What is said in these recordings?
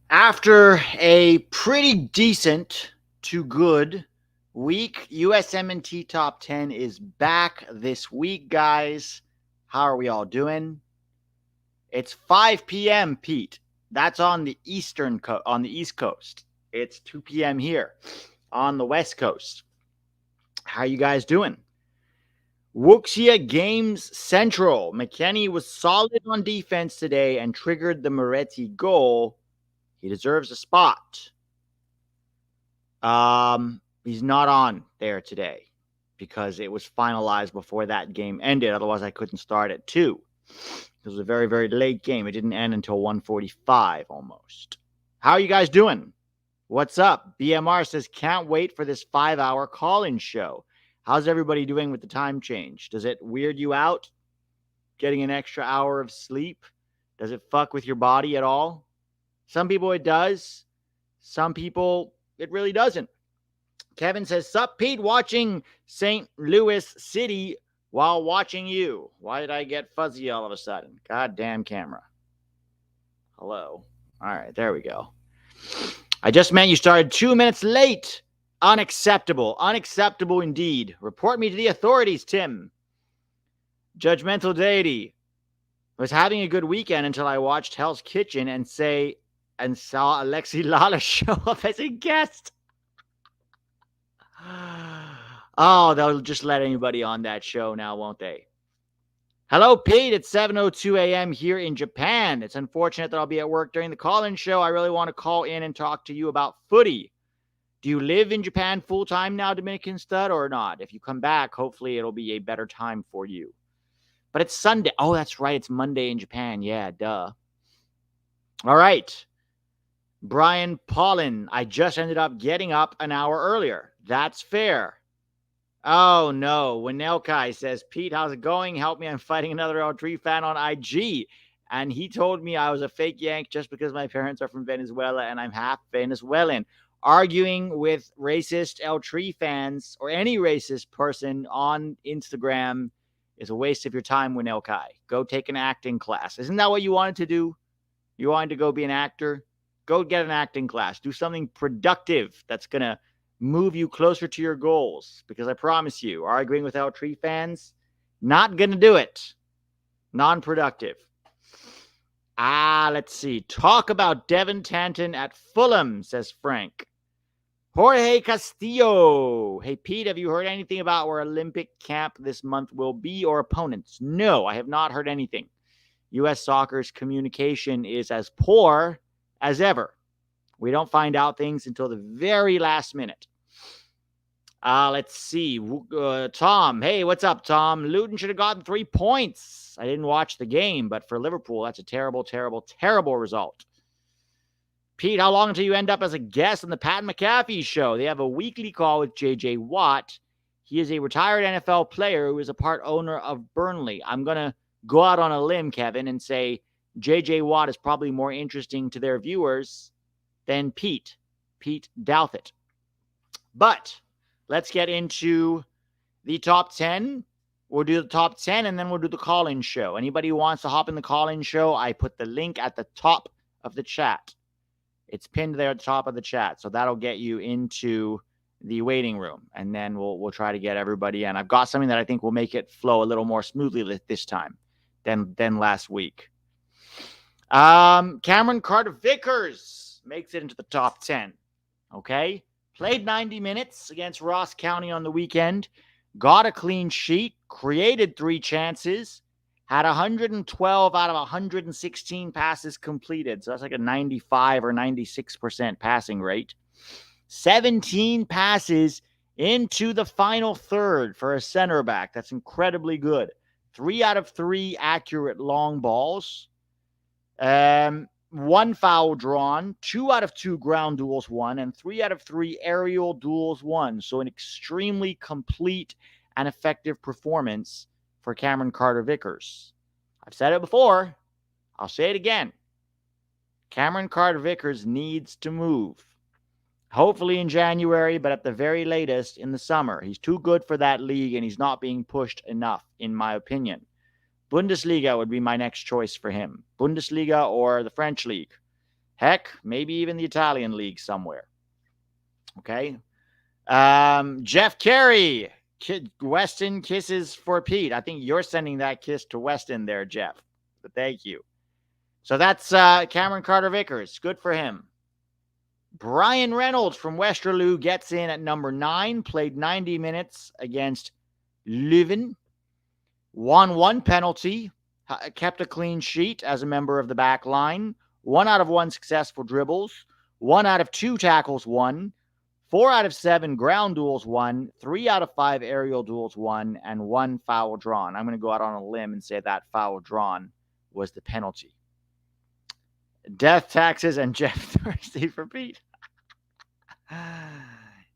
After a pretty decent to good week, USMNT Top 10 is back this week, guys. How are we all doing? It's 5 p.m., Pete. That's on the on the East Coast. It's 2 p.m. here on the West Coast. How you guys doing? Wuxia Games Central. McKennie was solid on defense today and triggered the Moretti goal. He deserves a spot. He's not on there today because it was finalized before that game ended. Otherwise, I couldn't start at 2. It was a very, very late game. It didn't end until 1:45 almost. How are you guys doing? What's up? BMR says, can't wait for this 5-hour call-in show. How's everybody doing with the time change? Does it weird you out? Getting an extra hour of sleep? Does it fuck with your body at all? Some people it does. Some people it really doesn't. Kevin says, sup, Pete, watching St. Louis City while watching you. Why did I get fuzzy all of a sudden? Goddamn camera. Hello. All right, there we go. I just meant you started 2 minutes late. Unacceptable. Unacceptable indeed. Report me to the authorities, Tim. Judgmental Deity. I was having a good weekend until I watched Hell's Kitchen and saw Alexi Lala show up as a guest. Oh, they'll just let anybody on that show now, won't they? Hello, Pete. It's 7:02 a.m. here in Japan. It's unfortunate that I'll be at work during the call-in show. I really want to call in and talk to you about footy. Do you live in Japan full-time now, Dominican Stud, or not? If you come back, hopefully it'll be a better time for you. But it's Sunday. Oh, that's right. It's Monday in Japan. Yeah, duh. All right. Brian Paulin. I just ended up getting up an hour earlier. That's fair. Oh, no. Winelkai says, Pete, how's it going? Help me. I'm fighting another L3 fan on IG. And he told me I was a fake Yank just because my parents are from Venezuela and I'm half Venezuelan. Arguing with racist L3 fans or any racist person on Instagram is a waste of your time, Winelkai. Go take an acting class. Isn't that what you wanted to do? You wanted to go be an actor? Go get an acting class. Do something productive that's going to move you closer to your goals. Because I promise you, arguing with L3 fans, not going to do it. Non-productive. Let's see. Talk about Devin Tanton at Fulham, says Frank. Jorge Castillo. Hey, Pete, have you heard anything about where Olympic camp this month will be or opponents? No, I have not heard anything. U.S. soccer's communication is as poor as ever. We don't find out things until the very last minute. Let's see. Tom. Hey, what's up, Tom? Luton should have gotten 3 points. I didn't watch the game, but for Liverpool, that's a terrible, terrible, terrible result. Pete, how long until you end up as a guest on the Pat McAfee show? They have a weekly call with J.J. Watt. He is a retired NFL player who is a part owner of Burnley. I'm going to go out on a limb, Kevin, and say J.J. Watt is probably more interesting to their viewers than Pete Douthit. But let's get into the top 10. We'll do the top 10, and then we'll do the call-in show. Anybody who wants to hop in the call-in show, I put the link at the top of the chat. It's pinned there at the top of the chat, so that'll get you into the waiting room, and then we'll try to get everybody in. I've got something that I think will make it flow a little more smoothly this time than last week. Cameron Carter-Vickers makes it into the top 10. Okay? Played 90 minutes against Ross County on the weekend, got a clean sheet, created 3 chances, had 112 out of 116 passes completed. So that's like a 95 or 96% passing rate. 17 passes into the final third for a center back. That's incredibly good. 3 out of 3 accurate long balls. 1 foul drawn, 2 out of 2 ground duels won, and 3 out of 3 aerial duels won. So an extremely complete and effective performance for Cameron Carter-Vickers. I've said it before. I'll say it again. Cameron Carter-Vickers needs to move. Hopefully in January, but at the very latest in the summer. He's too good for that league, and he's not being pushed enough, in my opinion. Bundesliga would be my next choice for him. Bundesliga or the French league. Heck, maybe even the Italian league somewhere. Okay. Jeff Carey, Weston kisses for Pete. I think you're sending that kiss to Weston there, Jeff. But thank you. So that's Cameron Carter-Vickers. Good for him. Brian Reynolds from Westerlo gets in at number 9, played 90 minutes against Leuven, won 1 penalty, kept a clean sheet as a member of the back line, 1 out of 1 successful dribbles, 1 out of 2 tackles won, 4 out of 7 ground duels won, 3 out of 5 aerial duels won, and 1 foul drawn. I'm going to go out on a limb and say that foul drawn was the penalty. Death, taxes, and Jeff thirsty for Pete.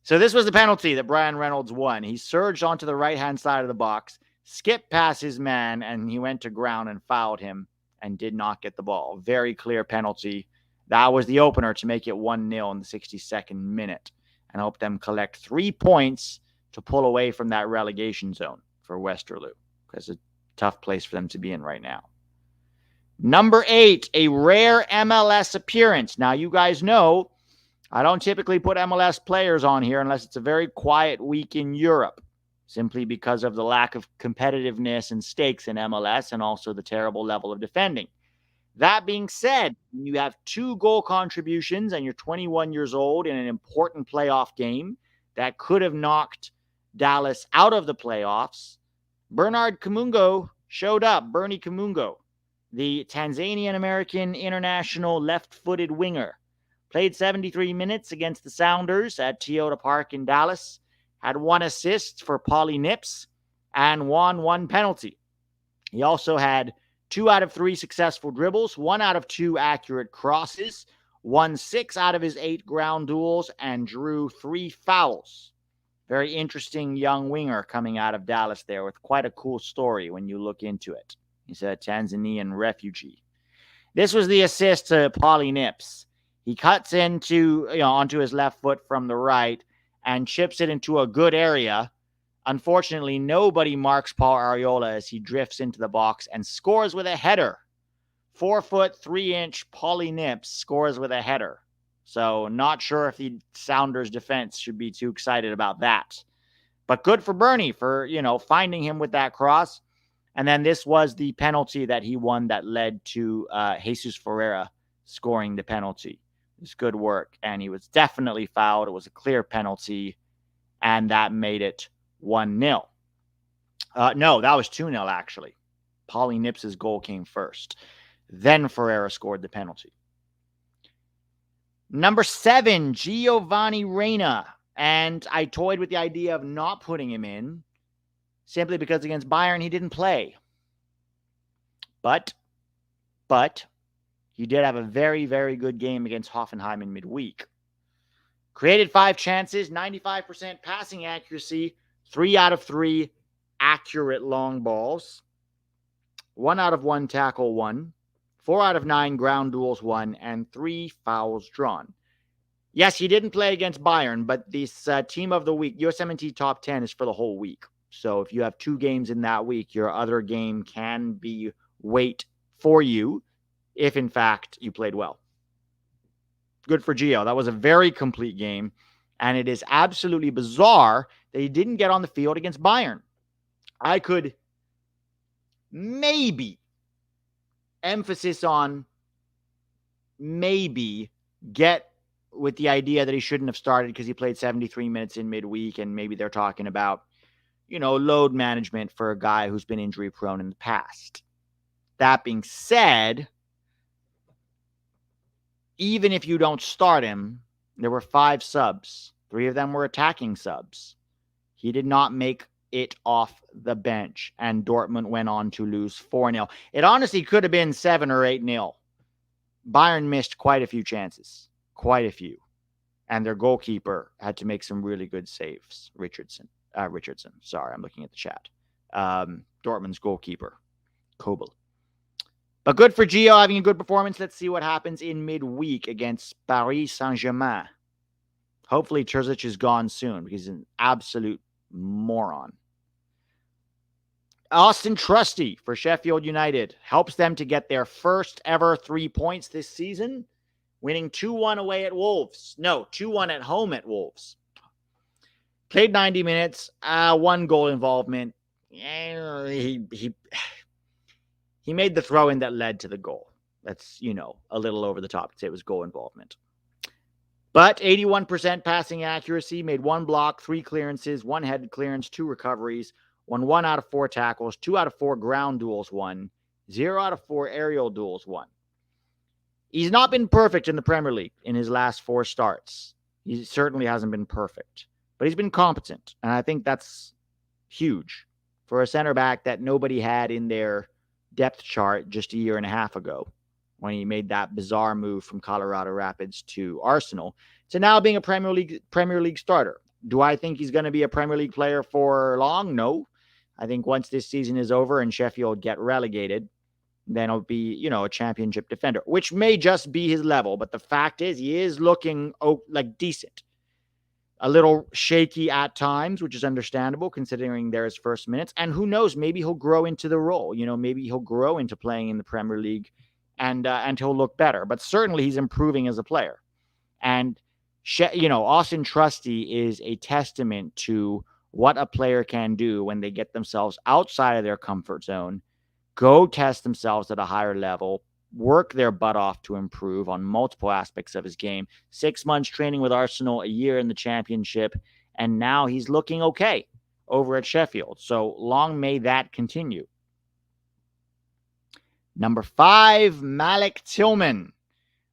So this was the penalty that Brian Reynolds won. He surged onto the right-hand side of the box, skipped past his man, and he went to ground and fouled him and did not get the ball. Very clear penalty. That was the opener to make it 1-0 in the 62nd minute and help them collect 3 points to pull away from that relegation zone for Westerlo, because it's a tough place for them to be in right now. Number 8, a rare MLS appearance. Now, you guys know I don't typically put MLS players on here unless it's a very quiet week in Europe, simply because of the lack of competitiveness and stakes in MLS and also the terrible level of defending. That being said, when you have 2 goal contributions and you're 21 years old in an important playoff game that could have knocked Dallas out of the playoffs, Bernard Kamungo showed up. Bernie Kamungo, the Tanzanian-American international left-footed winger, played 73 minutes against the Sounders at Toyota Park in Dallas, had 1 assist for Paulie Nips, and won 1 penalty. He also had 2 out of 3 successful dribbles, 1 out of 2 accurate crosses, won 6 out of his 8 ground duels, and drew 3 fouls. Very interesting young winger coming out of Dallas there with quite a cool story when you look into it. He's a Tanzanian refugee. This was the assist to Paulie Nips. He cuts onto his left foot from the right and chips it into a good area. Unfortunately, nobody marks Paul Arriola as he drifts into the box and scores with a header. 4 foot, 3 inch Paulie Nips scores with a header. So not sure if the Sounders defense should be too excited about that. But good for Bernie for, finding him with that cross. And then this was the penalty that he won that led to Jesus Ferreira scoring the penalty. It was good work. And he was definitely fouled. It was a clear penalty. And that made it 1-0. No, that was 2-0 actually. Paulie Nips' goal came first. Then Ferreira scored the penalty. Number 7, Giovani Reyna. And I toyed with the idea of not putting him in simply because against Bayern he didn't play. But he did have a very, very good game against Hoffenheim in midweek. Created 5 chances, 95% passing accuracy, 3 out of 3 accurate long balls, 1 out of 1 tackle won, 4 out of 9 ground duels won, and 3 fouls drawn. Yes, he didn't play against Bayern, but this team of the week, USMNT top 10 is for the whole week. So if you have 2 games in that week, your other game can be weight for you if, in fact, you played well. Good for Gio. That was a very complete game, and it is absolutely bizarre that he didn't get on the field against Bayern. I could maybe, emphasis on maybe, get with the idea that he shouldn't have started because he played 73 minutes in midweek, and maybe they're talking about, load management for a guy who's been injury prone in the past. That being said, even if you don't start him, there were 5 subs. 3 of them were attacking subs. He did not make it off the bench, and Dortmund went on to lose 4-0. It honestly could have been 7 or 8-0. Bayern missed quite a few chances. Quite a few. And their goalkeeper had to make some really good saves. Richardson. Sorry, I'm looking at the chat. Dortmund's goalkeeper. Kobel. But good for Gio having a good performance. Let's see what happens in midweek against Paris Saint-Germain. Hopefully Terzic is gone soon because he's an absolute moron. Austin Trusty for Sheffield United helps them to get their first ever 3 points this season. winning 2-1 away at Wolves. No, 2-1 at home at Wolves. Played 90 minutes, 1 goal involvement. He made the throw-in that led to the goal. That's, a little over the top to say it was goal involvement. But 81% passing accuracy, made 1 block, 3 clearances, 1 headed clearance, 2 recoveries, won 1 out of 4 tackles, 2 out of 4 ground duels won, 0 out of 4 aerial duels won. He's not been perfect in the Premier League in his last 4 starts. He certainly hasn't been perfect, but he's been competent, and I think that's huge for a center back that nobody had in their depth chart just a year and a half ago when he made that bizarre move from Colorado Rapids to Arsenal to now being a Premier League starter. Do I think he's going to be a Premier League player for long? No. I think once this season is over and Sheffield get relegated, then he'll be, a championship defender, which may just be his level. But the fact is, he is looking like decent. A little shaky at times, which is understandable considering they're his first minutes. And who knows, maybe he'll grow into the role. Maybe he'll grow into playing in the Premier League and he'll look better. But certainly he's improving as a player. And, Austin Trusty is a testament to what a player can do when they get themselves outside of their comfort zone, go test themselves at a higher level, work their butt off to improve on multiple aspects of his game. 6 months training with Arsenal, a year in the championship, and now he's looking okay over at Sheffield. So long may that continue. Number 5, Malik Tillman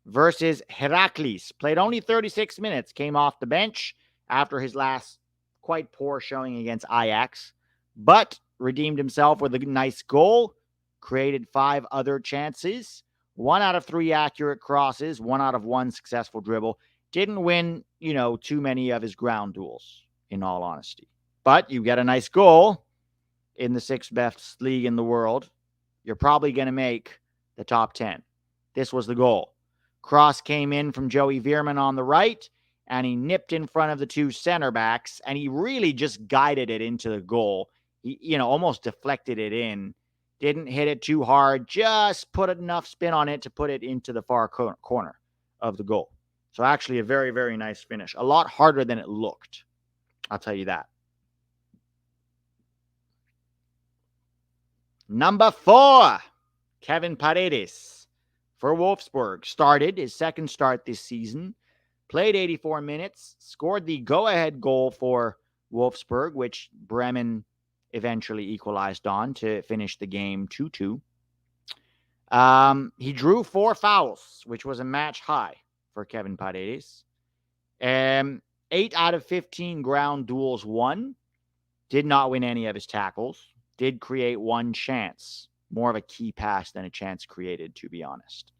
versus Heracles. Played only 36 minutes, came off the bench after his last quite poor showing against Ajax, but redeemed himself with a nice goal, created 5 other chances, 1 out of 3 accurate crosses, 1 out of 1 successful dribble. Didn't win, too many of his ground duels, in all honesty. But you get a nice goal in the 6th best league in the world, you're probably going to make the top 10. This was the goal. Cross came in from Joey Veerman on the right, and he nipped in front of the 2 center backs, and he really just guided it into the goal. He, almost deflected it in. Didn't hit it too hard, just put enough spin on it to put it into the far corner of the goal. So actually a very, very nice finish. A lot harder than it looked. I'll tell you that. Number 4, Kevin Paredes for Wolfsburg. Started his 2nd start this season. Played 84 minutes. Scored the go-ahead goal for Wolfsburg, which Bremen eventually equalized on to finish the game 2-2. He drew 4 fouls, which was a match high for Kevin Paredes. 8 out of 15 ground duels won. Did not win any of his tackles. Did create 1 chance. More of a key pass than a chance created, to be honest.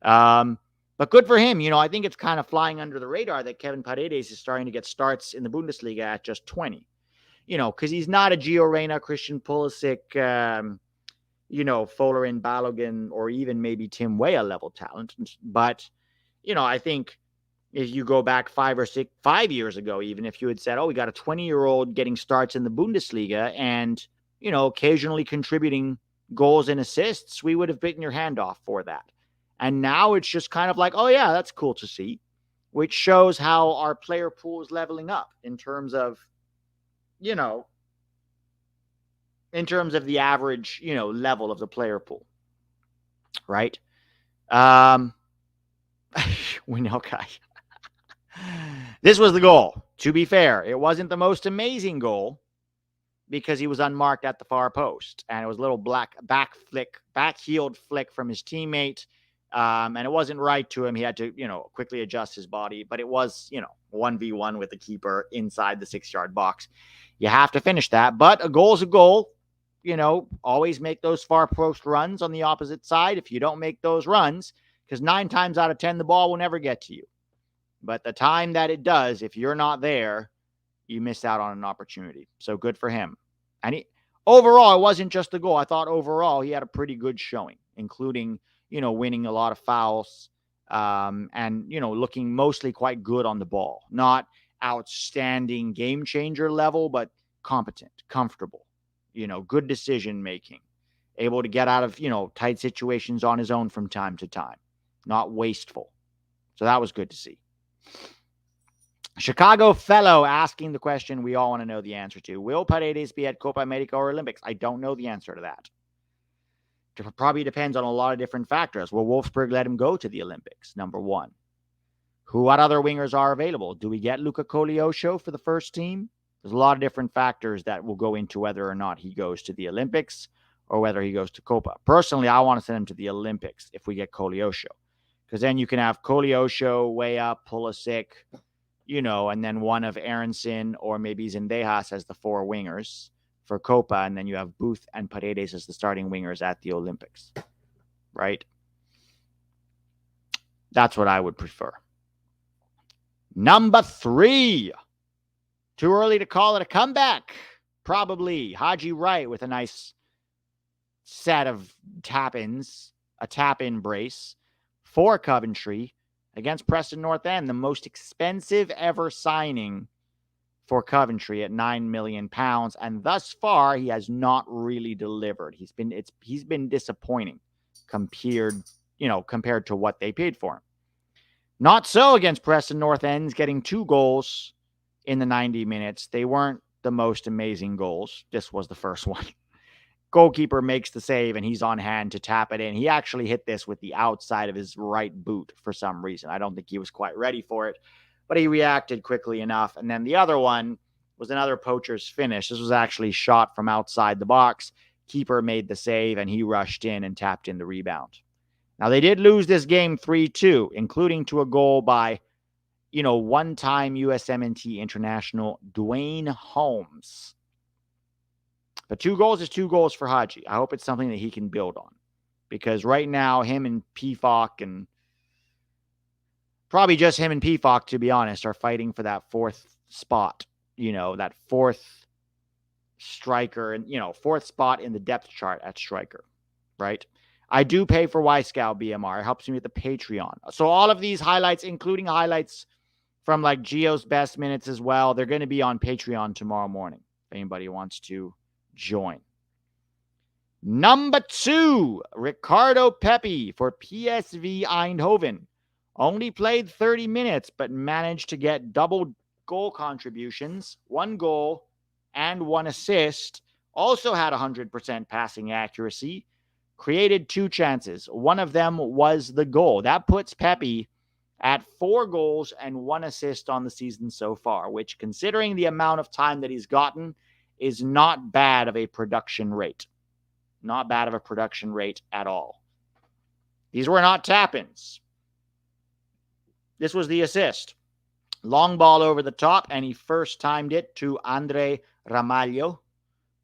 But good for him. I think it's kind of flying under the radar that Kevin Paredes is starting to get starts in the Bundesliga at just 20. Because he's not a Gio Reyna, Christian Pulisic, Folarin Balogun, or even maybe Tim Weah level talent. But, I think if you go back 5 years ago, even if you had said, we got a 20-year-old getting starts in the Bundesliga and, occasionally contributing goals and assists, we would have bitten your hand off for that. And now it's just kind of like, that's cool to see, which shows how our player pool is leveling up in terms of, in terms of the average, level of the player pool, right? Okay. This was the goal. To be fair, it wasn't the most amazing goal because he was unmarked at the far post, and it was a little back-heeled flick from his teammate, and it wasn't right to him. He had to, quickly adjust his body, but it was, 1v1 with the keeper inside the 6-yard box. You have to finish that, but a goal is a goal. Always make those far post runs on the opposite side. If you don't make those runs, because 9 times out of 10, the ball will never get to you. But the time that it does, if you're not there, you miss out on an opportunity. So good for him. And overall, it wasn't just the goal. I thought overall he had a pretty good showing, including, winning a lot of fouls and, looking mostly quite good on the ball. Not outstanding game changer level, but competent, comfortable, good decision making, able to get out of, tight situations on his own from time to time, not wasteful. So that was good to see. Chicago fellow asking the question we all want to know the answer to. Will Paredes be at Copa America or Olympics? I don't know the answer to that. It probably depends on a lot of different factors. Will Wolfsburg let him go to the Olympics? Number one. What other wingers are available? Do we get Luca Koleosho for the first team? There's a lot of different factors that will go into whether or not he goes to the Olympics or whether he goes to Copa. Personally, I want to send him to the Olympics if we get Koleosho. Because then you can have Koleosho, way up, Pulisic, and then one of Aronson or maybe Zendejas as the four wingers for Copa, and then you have Booth and Paredes as the starting wingers at the Olympics, right? That's what I would prefer. Number 3. Too early to call it a comeback. Probably Haji Wright with a nice set of tap-ins, a tap-in brace for Coventry against Preston North End, the most expensive ever signing for Coventry at £9 million. And thus far, he has not really delivered. He's been disappointing compared to what they paid for him. Not so against Preston North End, getting 2 goals in the 90 minutes. They weren't the most amazing goals. This was the first one. Goalkeeper makes the save, and he's on hand to tap it in. He actually hit this with the outside of his right boot for some reason. I don't think he was quite ready for it, but he reacted quickly enough. And then the other one was another poacher's finish. This was actually shot from outside the box. Keeper made the save, and he rushed in and tapped in the rebound. Now, they did lose this game 3-2, including to a goal by, one-time USMNT international Dwayne Holmes. But 2 goals is 2 goals for Haji. I hope it's something that he can build on. Because right now, him and Pefok, and probably just him and Pefok, to be honest, are fighting for that 4th spot. That 4th striker and, 4th spot in the depth chart at striker, right? I do pay for Y-Scout BMR. It helps me with the Patreon. So all of these highlights, including highlights from like Gio's best minutes as well, they're going to be on Patreon tomorrow morning if anybody wants to join. Number 2, Ricardo Pepi for PSV Eindhoven. Only played 30 minutes, but managed to get double goal contributions, 1 goal and 1 assist. Also had 100% passing accuracy. Created 2 chances. One of them was the goal. That puts Pepi at 4 goals and 1 assist on the season so far, which, considering the amount of time that he's gotten, is not bad of a production rate. Not bad of a production rate at all. These were not tap-ins. This was the assist. Long ball over the top, and he first timed it to Andre Ramalho,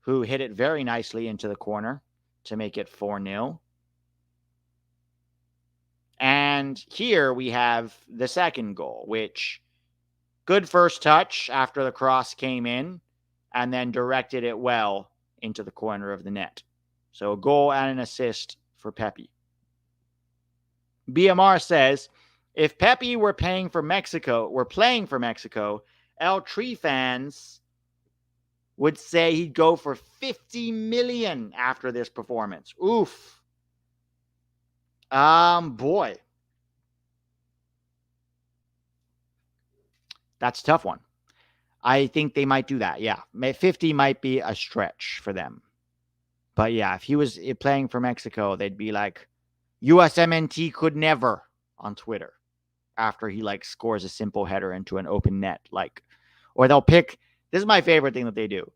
who hit it very nicely into the corner to make it 4-0. And here we have the second goal, which, good first touch after the cross came in, and then directed it well into the corner of the net. So a goal and an assist for Pepi. BMR says, if Pepi were playing for Mexico, El Tri fans would say he'd go for 50 million after this performance. Oof. Boy. That's a tough one. I think they might do that. Yeah. 50 might be a stretch for them. But yeah, if he was playing for Mexico, they'd be like, USMNT could never on Twitter after he scores a simple header into an open net. Or they'll pick, this is my favorite thing that they do.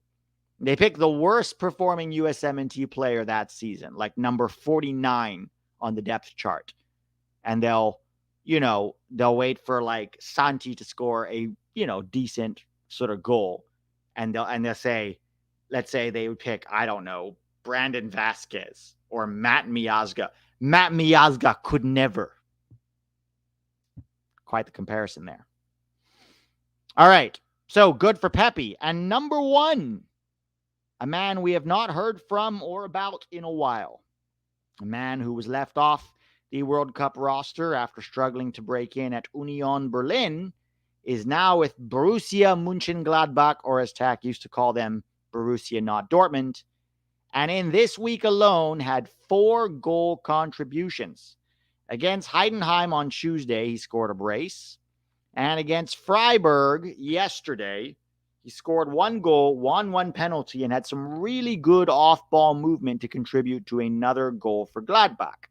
They pick the worst performing USMNT player that season, number 49 on the depth chart. And they'll wait for Santi to score a, decent sort of goal. And they'll say, let's say they would pick, I don't know, Brandon Vasquez or Matt Miazga. Matt Miazga could never. Quite the comparison there. All right. So good for Pepi. And number 1, a man we have not heard from or about in a while. A man who was left off the World Cup roster after struggling to break in at Union Berlin is now with Borussia Mönchengladbach, or as Tack used to call them, Borussia not Dortmund. And in this week alone had 4 goal contributions Against Heidenheim on Tuesday, he scored a brace. And against Freiburg yesterday, he scored 1 goal, won 1 penalty, and had some really good off-ball movement to contribute to another goal for Gladbach.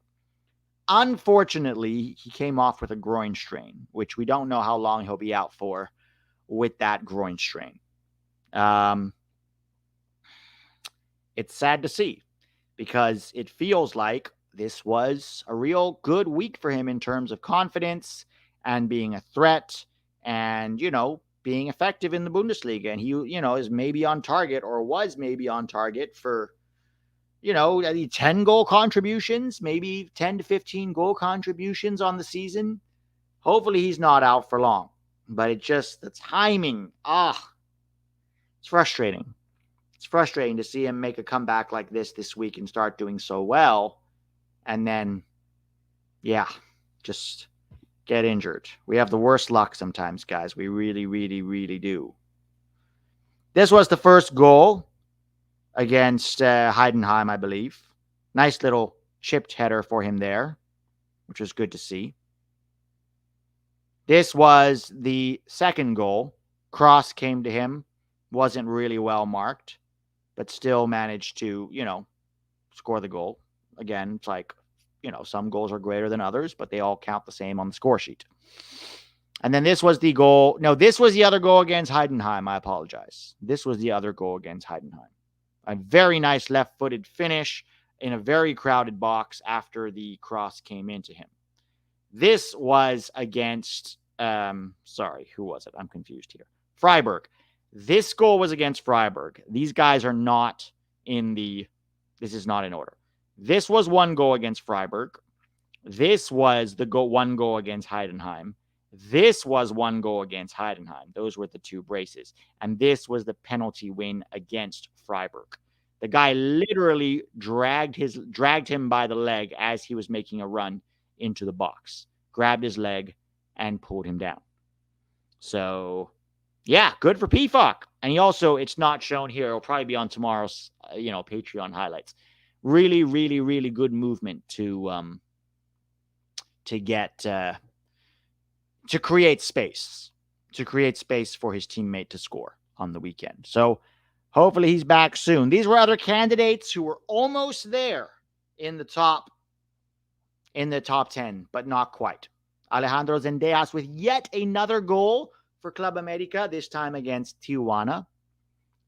Unfortunately, he came off with a groin strain, which we don't know how long he'll be out for with that groin strain. It's sad to see because it feels like this was a real good week for him in terms of confidence and being a threat and, being effective in the Bundesliga. And he, is maybe on target or was maybe on target for, 10 goal contributions, maybe 10 to 15 goal contributions on the season. Hopefully he's not out for long. But the timing, it's frustrating. It's frustrating to see him make a comeback like this week and start doing so well. And then, just get injured. We have the worst luck sometimes, guys. We really, really, really do. This was the first goal against Heidenheim, I believe. Nice little chipped header for him there, which was good to see. This was the second goal. Cross came to him. Wasn't really well marked, but still managed to, score the goal. Again, it's like, some goals are greater than others, but they all count the same on the score sheet. And then this was the goal. No, this was the other goal against Heidenheim. I apologize. This was the other goal against Heidenheim. A very nice left-footed finish in a very crowded box after the cross came into him. This was against, who was it? I'm confused here. Freiburg. This goal was against Freiburg. These guys are not this is not in order. This was 1 goal against Freiburg. This was the 1 goal against Heidenheim. This was 1 goal against Heidenheim. Those were the 2 braces. And this was the penalty win against Freiburg. The guy literally dragged him by the leg as he was making a run into the box. Grabbed his leg and pulled him down. So, good for Pefok. And he also, it's not shown here. It'll probably be on tomorrow's, Patreon highlights. Really, really, really good movement to get to create space for his teammate to score on the weekend. So hopefully he's back soon. These were other candidates who were almost there in the top 10, but not quite. Alejandro Zendejas with yet another goal for Club America, this time against Tijuana.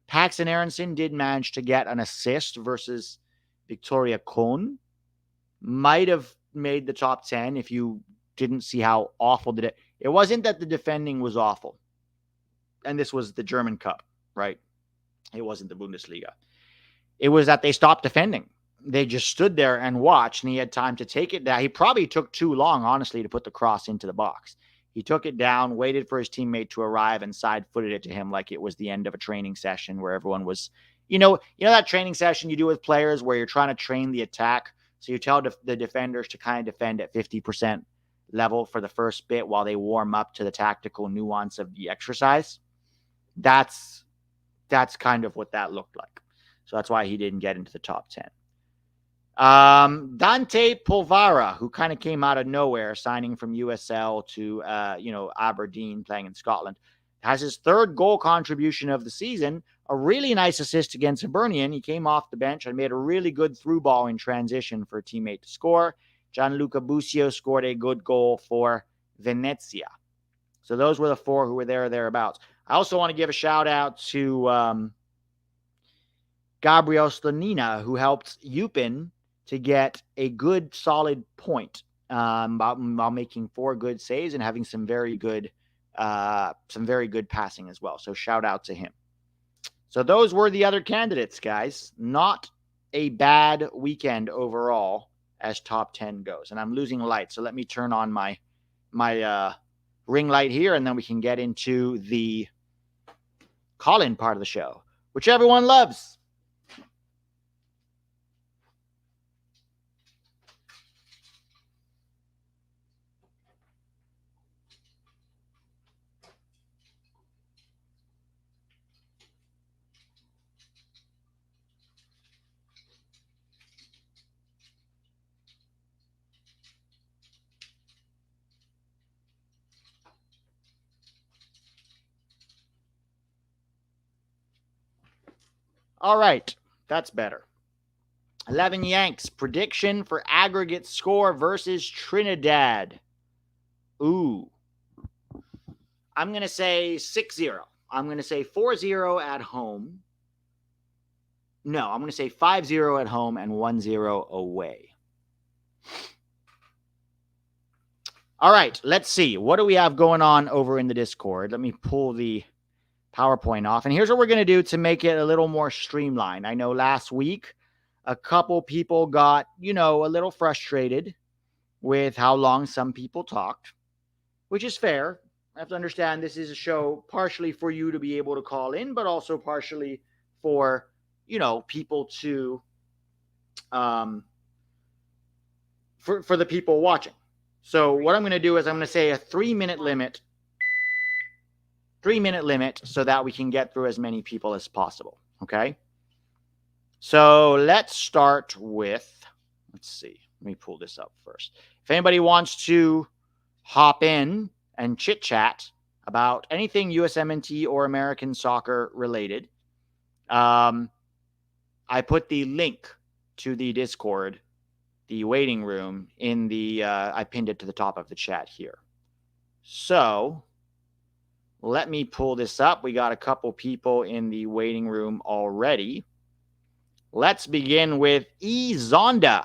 Paxton Aronson did manage to get an assist versus Victoria Köln. Might have made the top 10 if you didn't see how awful did it. It wasn't that the defending was awful. And this was the German Cup, right? It wasn't the Bundesliga. It was that they stopped defending. They just stood there and watched, and he had time to take it down. He probably took too long, honestly, to put the cross into the box. He took it down, waited for his teammate to arrive, and side-footed it to him like it was the end of a training session where everyone was, you know that training session you do with players where you're trying to train the attack. So you tell the defenders to kind of defend at 50% level for the first bit while they warm up to the tactical nuance of the exercise. That's kind of what that looked like. So that's why he didn't get into the top 10. Dante Polvara, who kind of came out of nowhere, signing from USL to, Aberdeen, playing in Scotland, has his third goal contribution of the season. A really nice assist against Hibernian. He came off the bench and made a really good through ball in transition for a teammate to score. Gianluca Busio scored a good goal for Venezia. So those were the 4 who were there or thereabouts. I also want to give a shout out to Gabriel Slonina, who helped Eupen to get a good, solid point while making 4 good saves and having some very good passing as well. So shout out to him. So those were the other candidates, guys. Not a bad weekend overall as top 10 goes. And I'm losing light, so let me turn on my ring light here, and then we can get into the call-in part of the show, which everyone loves. All right, that's better. 11 Yanks, prediction for aggregate score versus Trinidad. Ooh. I'm going to say 6-0. I'm going to say 4-0 at home. No, I'm going to say 5-0 at home and 1-0 away. All right, let's see. What do we have going on over in the Discord? Let me pull the PowerPoint off. And here's what we're going to do to make it a little more streamlined. I know last week a couple people got, a little frustrated with how long some people talked, which is fair. I have to understand this is a show partially for you to be able to call in, but also partially for, people to, for the people watching. So what I'm going to do is I'm going to say a 3-minute limit. 3-minute limit so that we can get through as many people as possible. Okay. So let's start with, let's see. Let me pull this up first. If anybody wants to hop in and chit chat about anything USMNT or American soccer related, I put the link to the Discord, the waiting room in the, I pinned it to the top of the chat here. So let me pull this up. We got a couple people in the waiting room already. Let's begin with Zonda.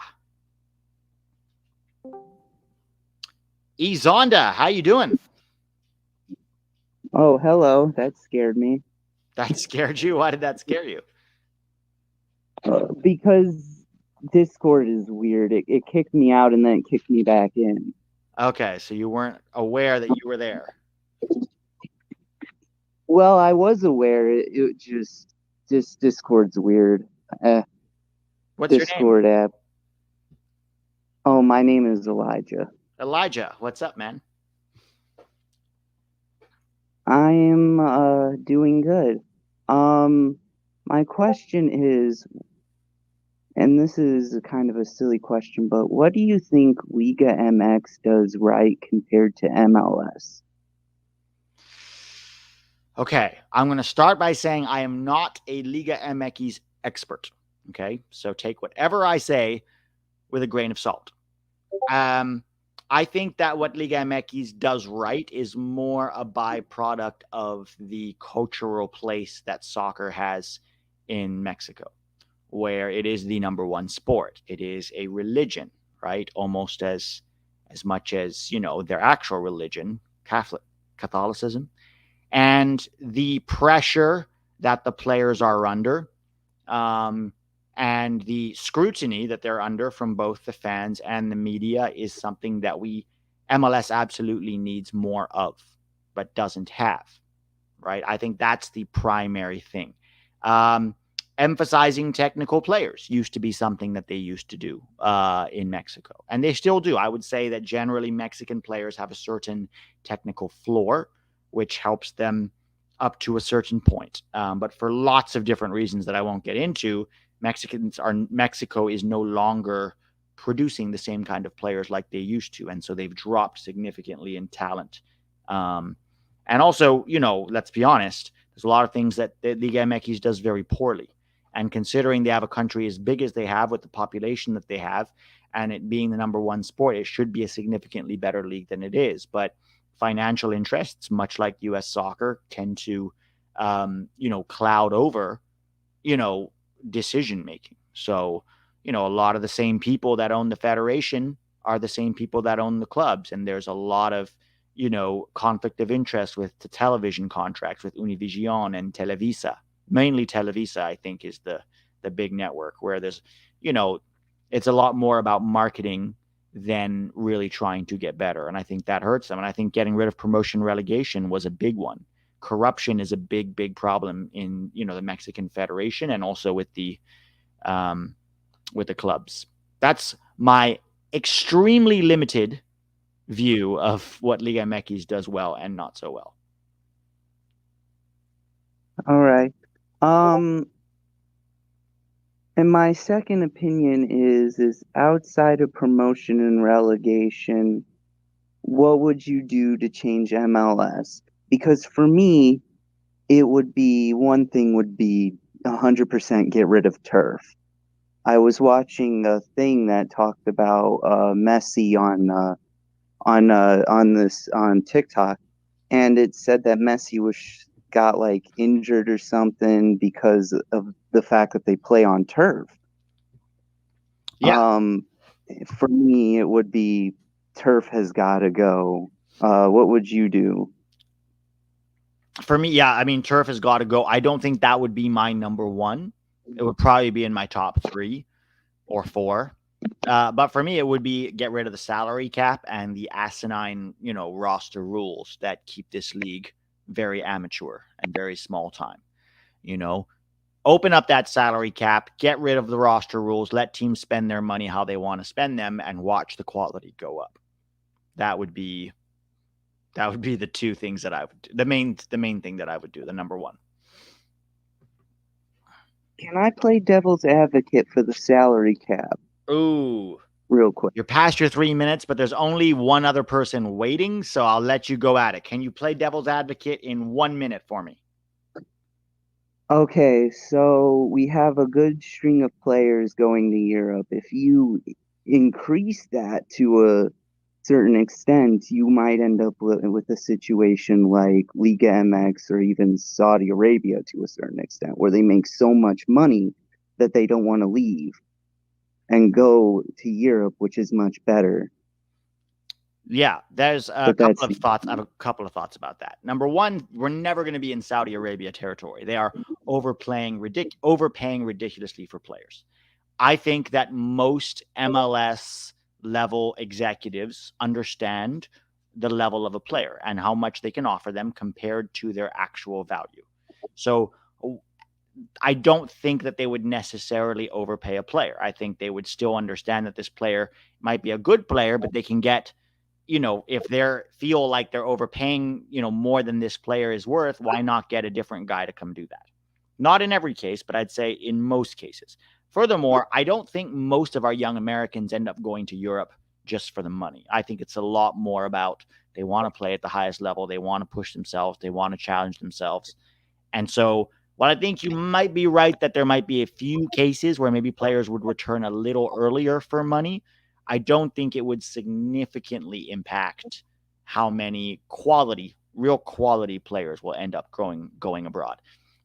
Zonda, how you doing? Oh, hello. That scared me. That scared you? Why did that scare you? Because Discord is weird. It kicked me out and then it kicked me back in. Okay, so you weren't aware that you were there. Well, I was aware. It just Discord's weird. What's Discord your name? app. Oh, my name is Elijah. Elijah, what's up, man? I am doing good. My question is, and this is kind of a silly question, but what do you think Liga MX does right compared to MLS? Okay, I'm going to start by saying I am not a Liga MX expert. Okay, so take whatever I say with a grain of salt. I think that what Liga MX does right is more a byproduct of the cultural place that soccer has in Mexico, where it is the number one sport. It is a religion, right? Almost as much as, their actual religion, Catholicism. And the pressure that the players are under, and the scrutiny that they're under from both the fans and the media is something that MLS absolutely needs more of, but doesn't have, right? I think that's the primary thing. Emphasizing technical players used to be something that they used to do in Mexico, and they still do. I would say that generally Mexican players have a certain technical floor, which helps them up to a certain point. But for lots of different reasons that I won't get into, Mexico is no longer producing the same kind of players like they used to, and so they've dropped significantly in talent. And also, let's be honest, there's a lot of things that the Liga MX does very poorly. And considering they have a country as big as they have with the population that they have, and it being the number one sport, it should be a significantly better league than it is. But financial interests, much like U.S. soccer, tend to, cloud over, decision making. So, a lot of the same people that own the federation are the same people that own the clubs, and there's a lot of, conflict of interest with the television contracts with Univision and Televisa. Mainly Televisa, I think, is the big network where there's, it's a lot more about marketing than really trying to get better. And I think that hurts them. And I think getting rid of promotion relegation was a big one. Corruption is a big, big problem in, the Mexican Federation and also with the clubs. That's my extremely limited view of what Liga MX does well and not so well. All right. And my second opinion is outside of promotion and relegation, what would you do to change MLS? Because for me, it would be, one thing would be 100% get rid of turf. I was watching a thing that talked about Messi on TikTok, and it said that Messi got like injured or something because of the fact that they play on turf. Yeah. For me, it would be turf has got to go. What would you do? For me, yeah, I mean, turf has got to go. I don't think that would be my number one. It would probably be in my top 3 or 4. But for me, it would be get rid of the salary cap and the asinine, roster rules that keep this league very amateur and very small time. Open up that salary cap, get rid of the roster rules, let teams spend their money how they want to spend them, and watch the quality go up. That would be the 2 things that I would do. The main thing that I would do, the number 1. Can I play devil's advocate for the salary cap? Ooh. Real quick. You're past your 3 minutes, but there's only one other person waiting, so I'll let you go at it. Can you play devil's advocate in 1 minute for me? Okay, so we have a good string of players going to Europe. If you increase that to a certain extent, you might end up with a situation like Liga MX or even Saudi Arabia to a certain extent, where they make so much money that they don't want to leave and go to Europe, which is much better. Yeah, there's a couple of thoughts. I have a couple of thoughts about that. Number 1, we're never going to be in Saudi Arabia territory. They are overpaying ridiculously for players. I think that most MLS level executives understand the level of a player and how much they can offer them compared to their actual value. So I don't think that they would necessarily overpay a player. I think they would still understand that this player might be a good player, but they can get, if they feel like they're overpaying, more than this player is worth, why not get a different guy to come do that? Not in every case, but I'd say in most cases. Furthermore, I don't think most of our young Americans end up going to Europe just for the money. I think it's a lot more about they want to play at the highest level. They want to push themselves. They want to challenge themselves. And so while I think you might be right that there might be a few cases where maybe players would return a little earlier for money, I don't think it would significantly impact how many real quality players will end up going abroad.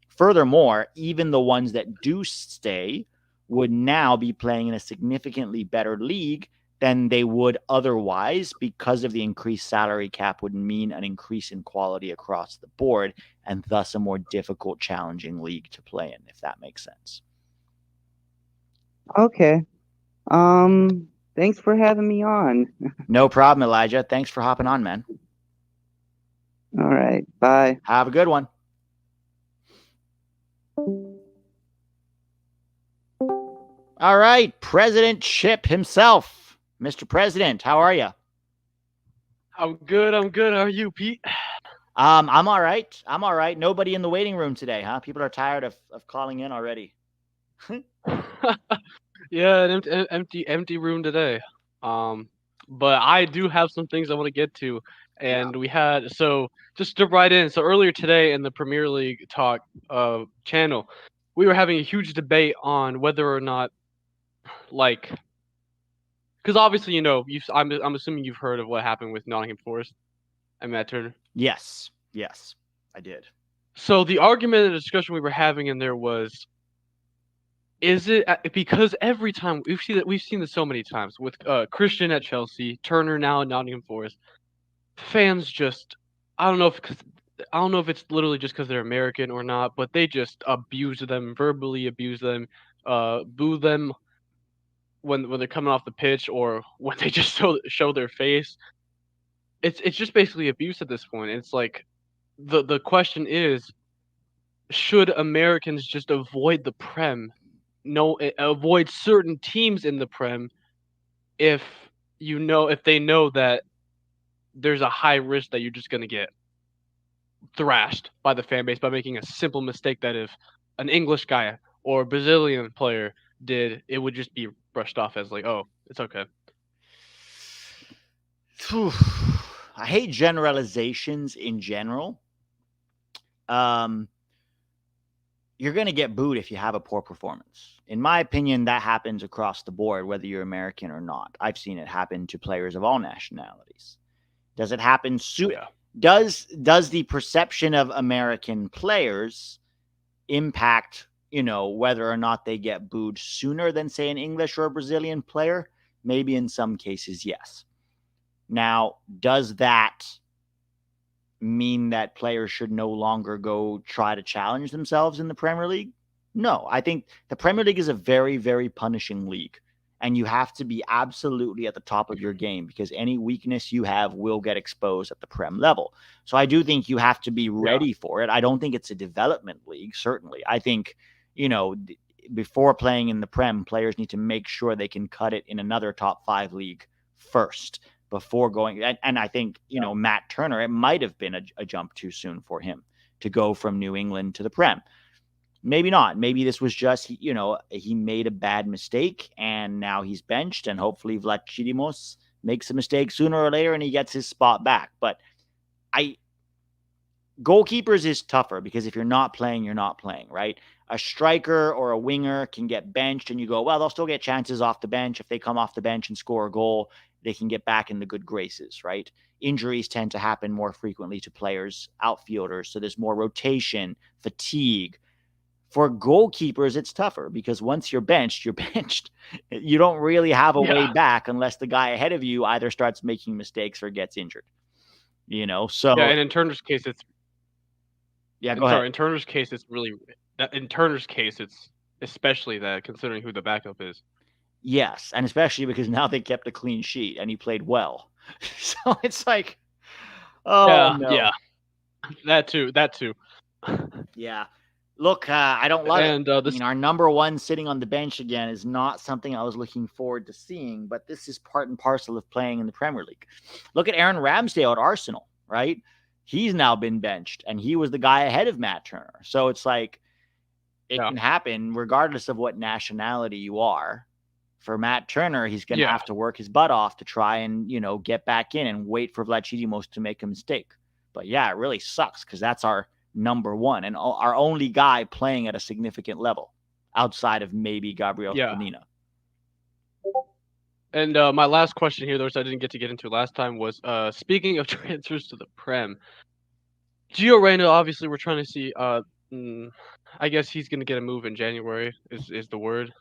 Furthermore, even the ones that do stay would now be playing in a significantly better league than they would otherwise, because of the increased salary cap would mean an increase in quality across the board and thus a more difficult, challenging league to play in, if that makes sense. Okay. Thanks for having me on. No problem, Elijah. Thanks for hopping on, man. All right. Bye. Have a good one. All right, President Chip himself. Mr. President, how are you? I'm good. How are you, Pete? I'm all right. Nobody in the waiting room today, huh? People are tired of calling in already. Yeah, an empty room today. But I do have some things I want to get to, and just jump right in. So earlier today in the Premier League Talk channel, we were having a huge debate on whether or not, because obviously I'm assuming you've heard of what happened with Nottingham Forest and Matt Turner. Yes, I did. So the argument and discussion we were having in there was, is it because every time we've seen this so many times with Christian at Chelsea, Turner now at Nottingham Forest, fans just I don't know if it's literally just because they're American or not, but they just verbally abuse them, boo them when they're coming off the pitch or when they just show their face. It's just basically abuse at this point. It's like the question is, should Americans just avoid the Prem? Avoid certain teams in the Prem if they know that there's a high risk that you're just going to get thrashed by the fan base by making a simple mistake that if an English guy or Brazilian player did, it would just be brushed off as like, oh, it's okay. I hate generalizations in general. you're going to get booed if you have a poor performance. In my opinion, that happens across the board, whether you're American or not. I've seen it happen to players of all nationalities. Does it happen soon? Yeah. Does the perception of American players impact, whether or not they get booed sooner than, say, an English or a Brazilian player? Maybe in some cases, yes. Now, does that mean that players should no longer go try to challenge themselves in the Premier League? No, I think the Premier League is a very, very punishing league, and you have to be absolutely at the top of your game because any weakness you have will get exposed at the Prem level. So I do think you have to be ready for it. I don't think it's a development league, certainly. I think, before playing in the Prem, players need to make sure they can cut it in another top 5 league first before going. And I think, Matt Turner, it might have been a jump too soon for him to go from New England to the Prem. Maybe not. Maybe this was just, he made a bad mistake and now he's benched, and hopefully Vlachodimos makes a mistake sooner or later and he gets his spot back. But goalkeepers is tougher because if you're not playing, you're not playing, right? A striker or a winger can get benched and you go, well, they'll still get chances off the bench. If they come off the bench and score a goal, they can get back in the good graces, right? Injuries tend to happen more frequently to players, outfielders. So there's more rotation, fatigue. For goalkeepers, it's tougher because once you're benched, you're benched. You don't really have a way back unless the guy ahead of you either starts making mistakes or gets injured. So yeah, and in Turner's case, it's go ahead. Sorry, in Turner's case, it's really in Turner's case, it's especially that considering who the backup is. Yes, and especially because now they kept a clean sheet and he played well. So it's like, oh no. Yeah, that too. Yeah. Look, I don't love it. Our number one sitting on the bench again is not something I was looking forward to seeing, but this is part and parcel of playing in the Premier League. Look at Aaron Ramsdale at Arsenal, right? He's now been benched, and he was the guy ahead of Matt Turner. So it's like it can happen regardless of what nationality you are. For Matt Turner, he's going to have to work his butt off to try and, get back in and wait for Vlachodimos to make a mistake. But yeah, it really sucks because that's our number one and our only guy playing at a significant level outside of maybe Gabriel Cannina. And my last question here, which I didn't get to get into last time, was speaking of transfers to the Prem, Gio Reyna, obviously we're trying to see, I guess he's going to get a move in January is the word.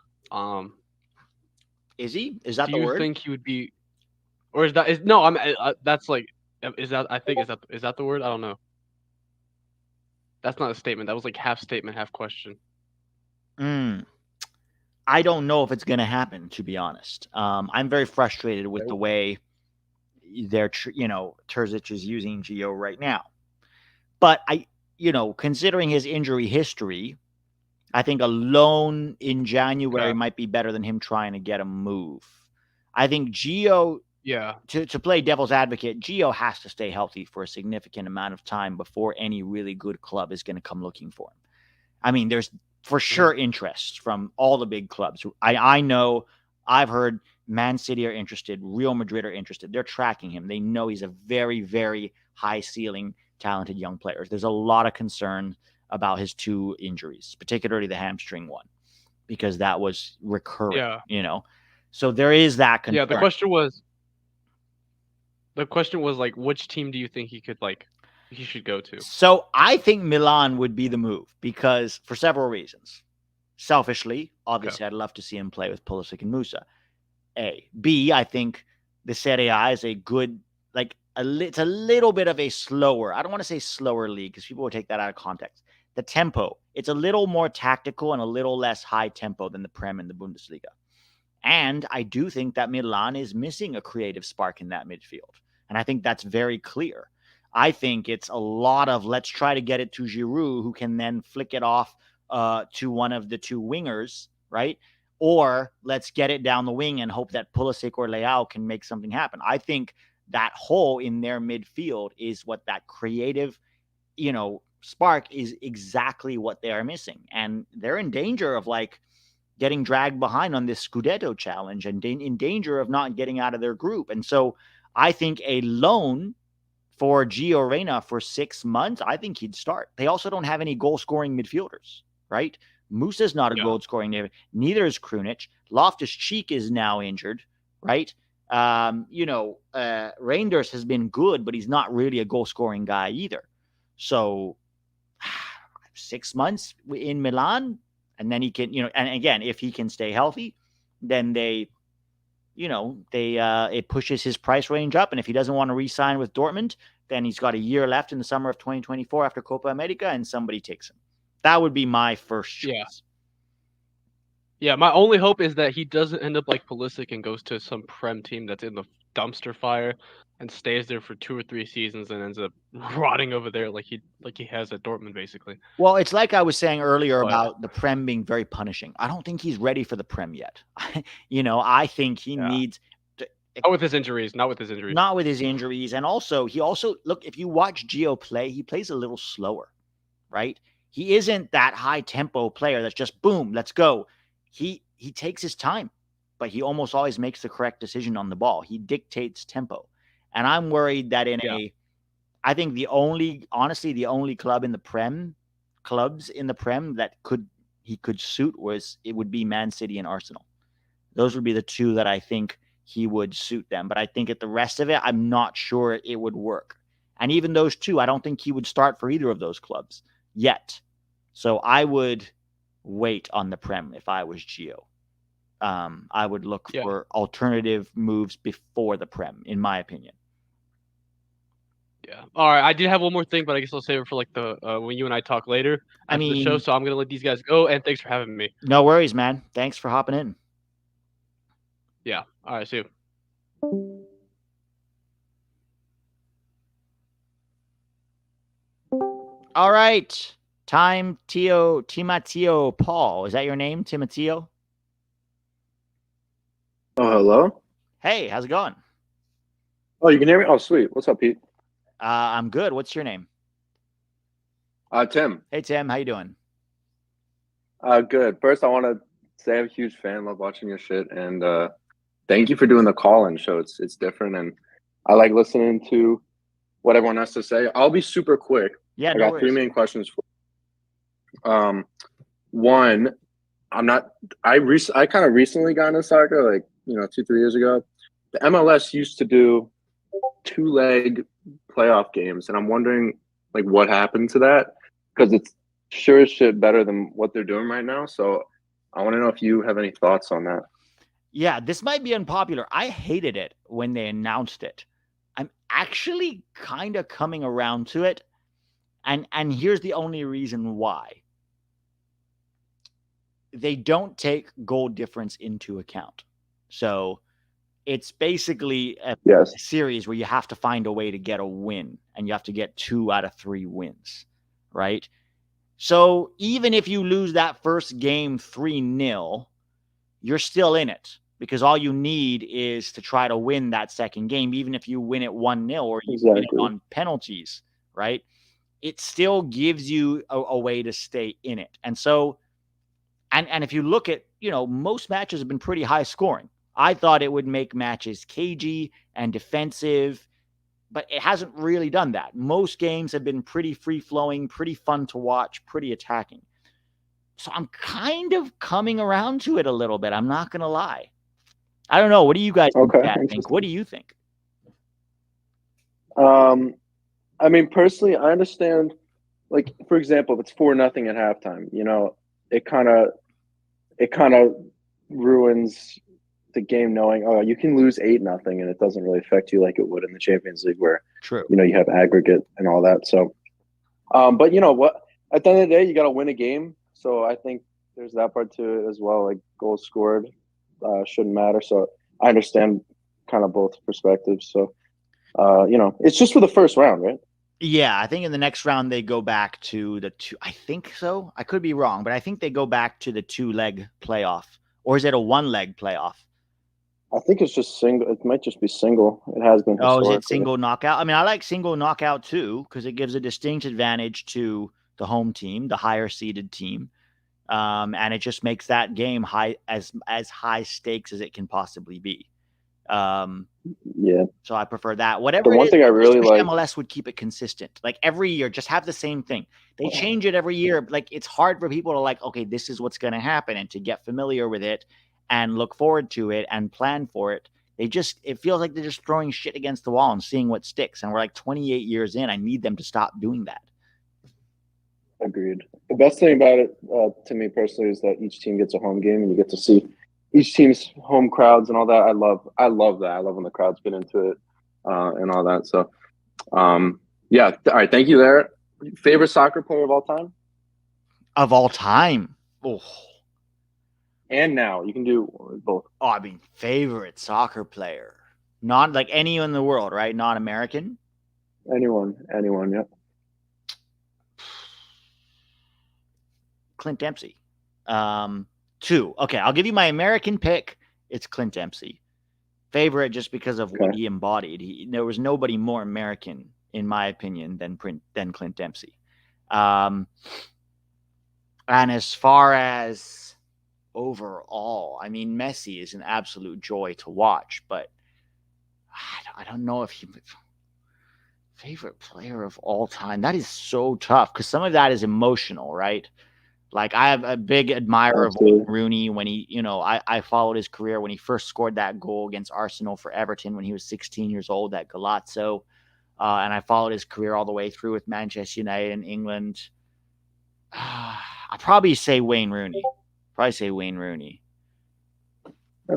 Is he? Is that the word? Do you think he would be, or is that, no, that's like, is that the word? I don't know. That's not a statement. That was like half statement, half question. I don't know if it's going to happen, to be honest. I'm very frustrated with the way Terzic is using Gio right now. But considering his injury history, I think a loan in January might be better than him trying to get a move. I think Gio, to play devil's advocate, Gio has to stay healthy for a significant amount of time before any really good club is going to come looking for him. I mean, there's for sure interest from all the big clubs. I know, I've heard Man City are interested, Real Madrid are interested. They're tracking him. They know he's a very, very high ceiling, talented young player. There's a lot of concern about his 2 injuries, particularly the hamstring one, because that was recurring, So there is that concern. Yeah, the question was like, which team do you think he should go to? So I think Milan would be the move because for several reasons. Selfishly, obviously, I'd love to see him play with Pulisic and Musa. A. B, I think the Serie A is a good, it's a little bit of a slower, I don't want to say slower league because people will take that out of context. The tempo, it's a little more tactical and a little less high tempo than the Prem and the Bundesliga. And I do think that Milan is missing a creative spark in that midfield. And I think that's very clear. I think it's a lot of let's try to get it to Giroud, who can then flick it off to one of the 2 wingers, right? Or let's get it down the wing and hope that Pulisic or Leao can make something happen. I think that hole in their midfield is what that creative, spark is exactly what they are missing. And they're in danger of getting dragged behind on this Scudetto challenge and in danger of not getting out of their group. And so I think a loan for Gio Reyna for 6 months, I think he'd start. They also don't have any goal-scoring midfielders, right? Musa's not a goal scoring name. Neither is Krunic. Loftus-Cheek is now injured, right? Reinders has been good, but he's not really a goal scoring guy either. So 6 months in Milan, and then he can, and again, if he can stay healthy, then it pushes his price range up. And if he doesn't want to re-sign with Dortmund, then he's got a year left in the summer of 2024 after Copa America, and somebody takes him. That would be my first choice. Yeah, my only hope is that he doesn't end up like Pulisic and goes to some Prem team that's in the dumpster fire and stays there for 2 or 3 seasons and ends up rotting over there like he has at Dortmund, basically. Well, it's like I was saying earlier about the Prem being very punishing. I don't think he's ready for the Prem yet. I think he needs to, not with his injuries. Not with his injuries. And also, look, if you watch Gio play, he plays a little slower, right? He isn't that high tempo player that's just boom, let's go. He takes his time, but he almost always makes the correct decision on the ball. He dictates tempo. And I'm worried that I think the only clubs in the Prem that he could suit would be Man City and Arsenal. Those would be the two that I think he would suit them. But I think at the rest of it, I'm not sure it would work. And even those two, I don't think he would start for either of those clubs yet. So I would wait on the Prem if I was Gio. I would look for alternative moves before the Prem, in my opinion. Yeah. All right. I did have one more thing, but I guess I'll save it for like the when you and I talk later after the show. So I'm gonna let these guys go. And thanks for having me. No worries, man. Thanks for hopping in. Yeah. All right. See you. All right. Timatio Paul. Is that your name, Timatio? Oh, hello. Hey, how's it going? Oh, you can hear me? Oh, sweet. What's up, Pete? I'm good. What's your name? Tim. Hey, Tim. How you doing? Good. First, I want to say I'm a huge fan. Love watching your shit, and thank you for doing the call-in show. It's different, and I like listening to what everyone has to say. I'll be super quick. Yeah, I got 3 main questions for. One, I kind of recently got into soccer, like 2-3 years ago. The MLS used to do 2-leg playoff games, and I'm wondering like what happened to that, because it's sure as shit better than what they're doing right now. So I want to know if you have any thoughts on that. Yeah, this might be unpopular. I hated it when they announced it. I'm actually kind of coming around to it, and here's the only reason why. They don't take goal difference into account. So it's basically a series where you have to find a way to get a win, and you have to get 2 out of 3 wins, right? So even if you lose that first game 3-0, you're still in it, because all you need is to try to win that second game, even if you win it 1-0 or you win it on penalties, right? It still gives you a way to stay in it. And so, and if you look at, most matches have been pretty high scoring. I thought it would make matches cagey and defensive, but it hasn't really done that. Most games have been pretty free-flowing, pretty fun to watch, pretty attacking. So I'm kind of coming around to it a little bit. I'm not going to lie. I don't know. What do you guys think? What do you think? I mean, personally, I understand, like, for example, if it's 4-0 at halftime, it kind of ruins the game, knowing, oh, you can lose 8-0 and it doesn't really affect you like it would in the Champions League, where you have aggregate and all that. So, but you know what? At the end of the day, you got to win a game. So I think there's that part to it as well. Like, goals scored shouldn't matter. So I understand kind of both perspectives. So, it's just for the first round, right? Yeah, I think in the next round they go back to the 2. I think so. I could be wrong, but I think they go back to the 2-leg playoff. Or is it a 1-leg playoff? I think it's just single. It might just be single. It has been. Oh, is it single knockout? I mean, I like single knockout too, because it gives a distinct advantage to the home team, the higher seeded team. And it just makes that game as high stakes as it can possibly be. Yeah. So I prefer that. Whatever The one it is, thing I really wish like. MLS would keep it consistent. Like every year, just have the same thing. They change it every year. Like it's hard for people to like, okay, this is what's going to happen, and to get familiar with it and look forward to it and plan for it. It feels like they're just throwing shit against the wall and seeing what sticks. And we're like 28 years in. I need them to stop doing that. Agreed. The best thing about it, to me personally, is that each team gets a home game and you get to see each team's home crowds and all that. I love that. I love when the crowds get into it and all that. So, yeah. All right. Thank you there. Favorite soccer player of all time? Of all time? Oh. And now. You can do both. Oh, I mean, favorite soccer player. Not like any in the world, right? Not American? Anyone, yeah. Clint Dempsey. 2. Okay, I'll give you my American pick. It's Clint Dempsey. Favorite just because of what he embodied. There was nobody more American, in my opinion, than Clint Dempsey. And as far as overall, I mean, Messi is an absolute joy to watch, but I don't know if he favorite player of all time. That is so tough because some of that is emotional, right? Like I have a big admirer of Wayne Rooney when he, I followed his career when he first scored that goal against Arsenal for Everton when he was 16 years old at Galazzo. And I followed his career all the way through with Manchester United in England. I'd probably say Wayne Rooney. That's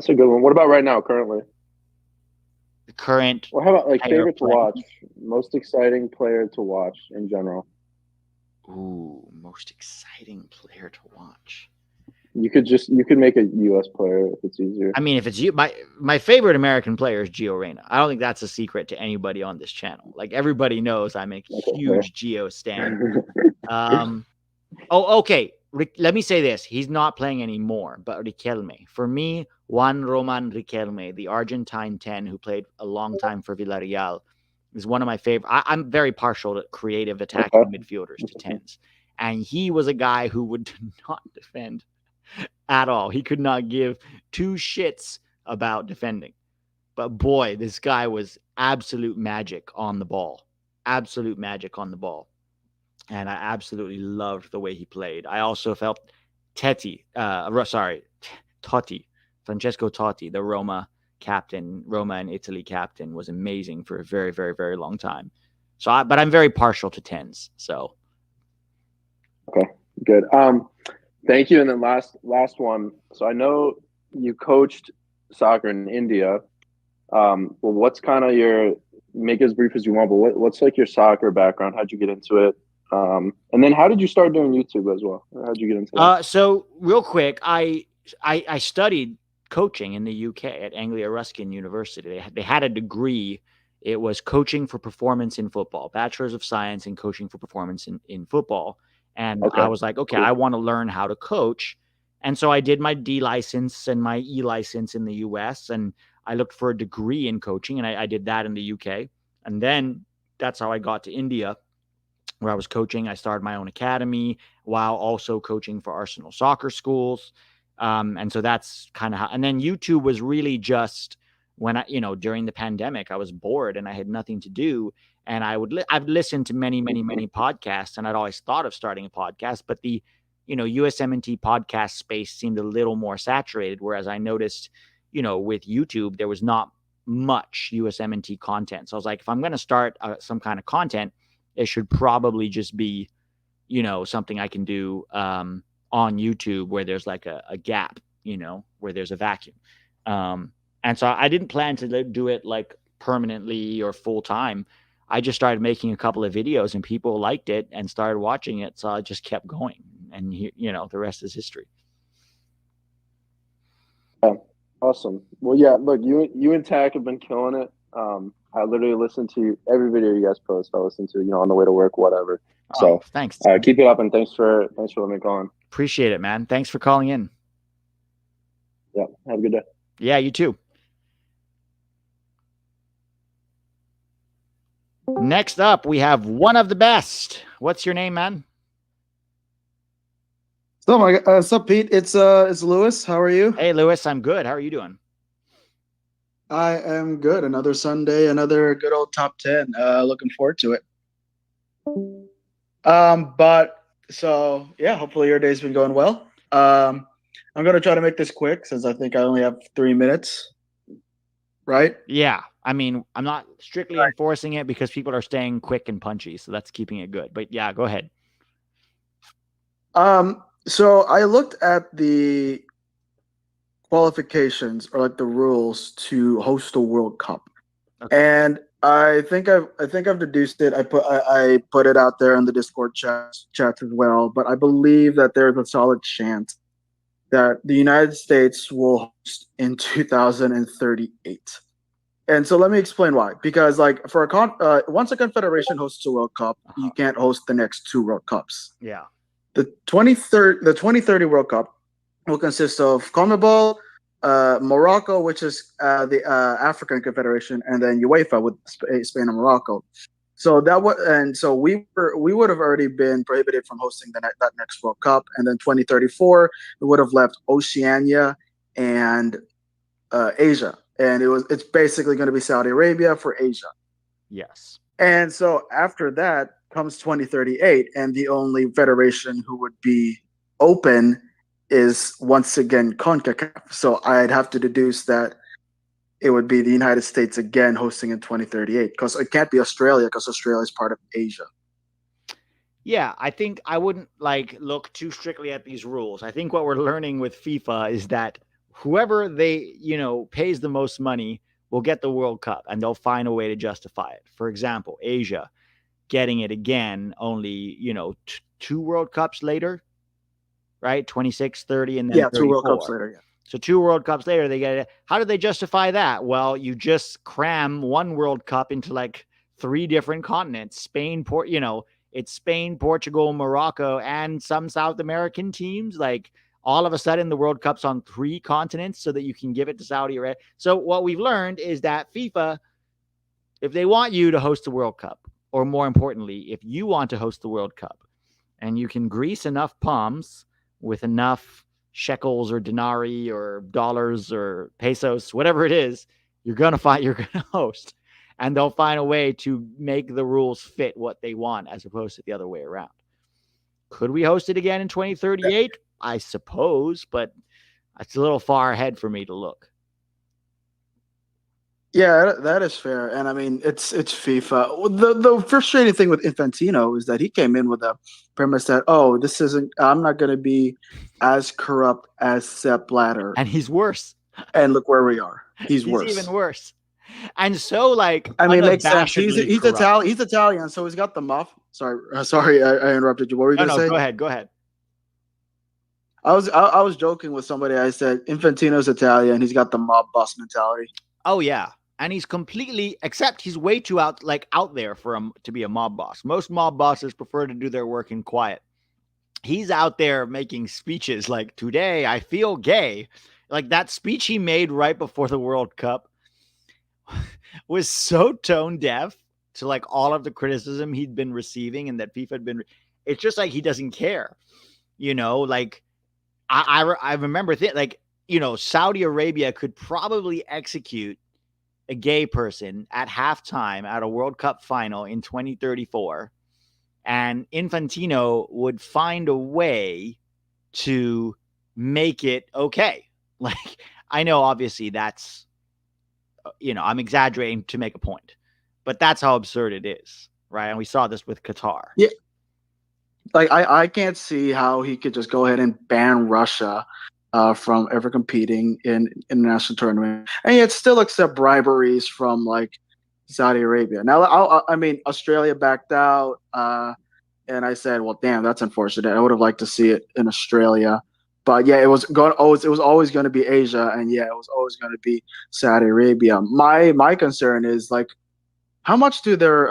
a good one. What about right now, currently? The current. Well, how about like favorite to watch? Most exciting player to watch in general. Ooh, most exciting player to watch. You could make a U.S. player if it's easier. I mean, if it's you, my favorite American player is Gio Reyna. I don't think that's a secret to anybody on this channel. Like everybody knows I'm a huge Gio stan. Okay. Let me say this. He's not playing anymore, but Riquelme. For me, Juan Roman Riquelme, the Argentine 10 who played a long time for Villarreal, is one of my favorite. I'm very partial to creative attacking midfielders, to 10s. And he was a guy who would not defend at all. He could not give 2 shits about defending. But boy, this guy was absolute magic on the ball. And I absolutely loved the way he played. I also felt Francesco Totti, the Roma and Italy captain, was amazing for a very, very, very long time. But I'm very partial to 10s. So. Okay, good. Thank you. And then last one. So I know you coached soccer in India. Well, what's kind of make it as brief as you want, but what's like your soccer background? How'd you get into it? And then how did you start doing YouTube as well? How'd you get into that? So real quick, I studied coaching in the UK at Anglia Ruskin University. They had a degree. It was coaching for performance in football, Bachelor's of Science in coaching for performance in football. And I was like, okay, cool. I want to learn how to coach. And so I did my D license and my E license in the US, and I looked for a degree in coaching, and I did that in the UK. And then that's how I got to India, where I was coaching. I started my own academy while also coaching for Arsenal soccer schools. And so that's kind of how, and then YouTube was really just when during the pandemic, I was bored and I had nothing to do. And I've listened to many, many, many podcasts, and I'd always thought of starting a podcast, but the, USMNT podcast space seemed a little more saturated. Whereas I noticed, with YouTube, there was not much USMNT content. So I was like, if I'm going to start some kind of content, it should probably just be, something I can do on YouTube where there's like a gap, where there's a vacuum. And so I didn't plan to do it like permanently or full time. I just started making a couple of videos and people liked it and started watching it. So I just kept going, and the rest is history. Yeah, awesome. Well, yeah, look, you and Tack have been killing it. I literally listen to every video you guys post. I listen to, on the way to work, whatever. So thanks. Keep it up, and thanks for letting me call in. Appreciate it, man. Thanks for calling in. Yeah. Have a good day. Yeah, you too. Next up, we have one of the best. What's your name, man? What's up, Pete? It's Lewis. How are you? Hey, Lewis. I'm good. How are you doing? I am good. Another Sunday, another good old top 10. Looking forward to it. Hopefully your day's been going well. I'm gonna try to make this quick since I think I only have 3 minutes. Right? Yeah. I mean, I'm not strictly enforcing it because people are staying quick and punchy, so that's keeping it good. But yeah, go ahead. So I looked at the qualifications or like the rules to host a World Cup. Okay. And I think I've deduced it. I put it out there in the Discord chats as well. But I believe that there's a solid chance that the United States will host in 2038. And so let me explain why. Because like for once a confederation hosts a World Cup, you can't host the next 2 World Cups. Yeah. The 2030 World Cup will consist of CONMEBOL, Morocco, which is the African Confederation, and then UEFA with Spain and Morocco. So we would have already been prohibited from hosting that next World Cup, and then 2034 we would have left Oceania and Asia, and it's basically going to be Saudi Arabia for Asia. Yes. And so after that comes 2038, and the only federation who would be open is once again CONCACAF. So I'd have to deduce that it would be the United States again hosting in 2038 because it can't be Australia because Australia is part of Asia. Yeah, I think I wouldn't look too strictly at these rules. I think what we're learning with FIFA is that whoever they, pays the most money will get the World Cup and they'll find a way to justify it. For example, Asia getting it again only, 2 World Cups later, right? 26, 30, and then 34. 2 World Cups later, yeah. So 2 World Cups later, they get it. How do they justify that? Well, you just cram 1 World Cup into 3 different continents. Spain, it's Spain, Portugal, Morocco, and some South American teams. All of a sudden, the World Cup's on 3 continents so that you can give it to Saudi Arabia. So what we've learned is that FIFA, if they want you to host the World Cup, or more importantly, if you want to host the World Cup, and you can grease enough palms with enough shekels or denarii or dollars or pesos, whatever it is, you're going to host. And they'll find a way to make the rules fit what they want as opposed to the other way around. Could we host it again in 2038? I suppose, but it's a little far ahead for me to look. Yeah, that is fair. And I mean, it's FIFA. The frustrating thing with Infantino is that he came in with a premise that, I'm not going to be as corrupt as Sepp Blatter. And he's worse. And look where we are. He's worse. He's even worse. And so, makes sense. He's Italian. He's Italian, so he's got the muff. Sorry, I interrupted you. What were you going to say? Go ahead. I was joking with somebody. I said Infantino's Italian. He's got the mob boss mentality. Oh yeah, and he's completely. Except he's way too out there for him to be a mob boss. Most mob bosses prefer to do their work in quiet. He's out there making speeches like, "Today I feel gay." That speech he made right before the World Cup was so tone deaf to all of the criticism he'd been receiving and that FIFA had been. It's just he doesn't care, I remember Saudi Arabia could probably execute a gay person at halftime at a World Cup final in 2034, and Infantino would find a way to make it okay. I know obviously that's, I'm exaggerating to make a point, but that's how absurd it is, right? And we saw this with Qatar. Yeah. I can't see how he could just go ahead and ban Russia from ever competing in international tournament, and yet still accept briberies from Saudi Arabia. Now, Australia backed out, and I said, well, damn, that's unfortunate. I would have liked to see it in Australia, but yeah, it was always going to be Asia, and yeah, it was always going to be Saudi Arabia. My concern is how much do their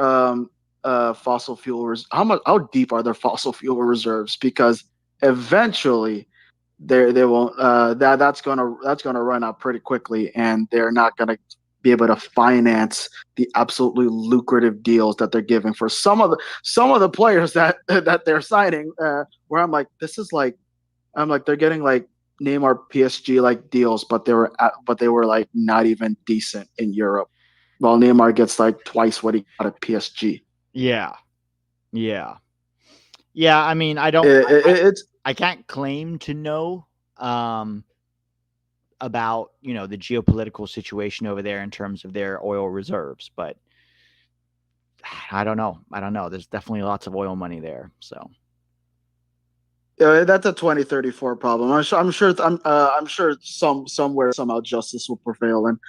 fossil fuel how deep are their fossil fuel reserves? Because eventually they won't that's gonna run out pretty quickly, and they're not gonna be able to finance the absolutely lucrative deals that they're giving for some of the players that they're signing. Where I'm this is they're getting Neymar PSG like deals, but they were like not even decent in Europe. While Neymar gets like twice what he got at PSG. Yeah. I mean, I don't. I can't claim to know about the geopolitical situation over there in terms of their oil reserves, but I don't know. There's definitely lots of oil money there, so. Yeah, that's a 2034 problem. I'm sure somewhere somehow justice will prevail and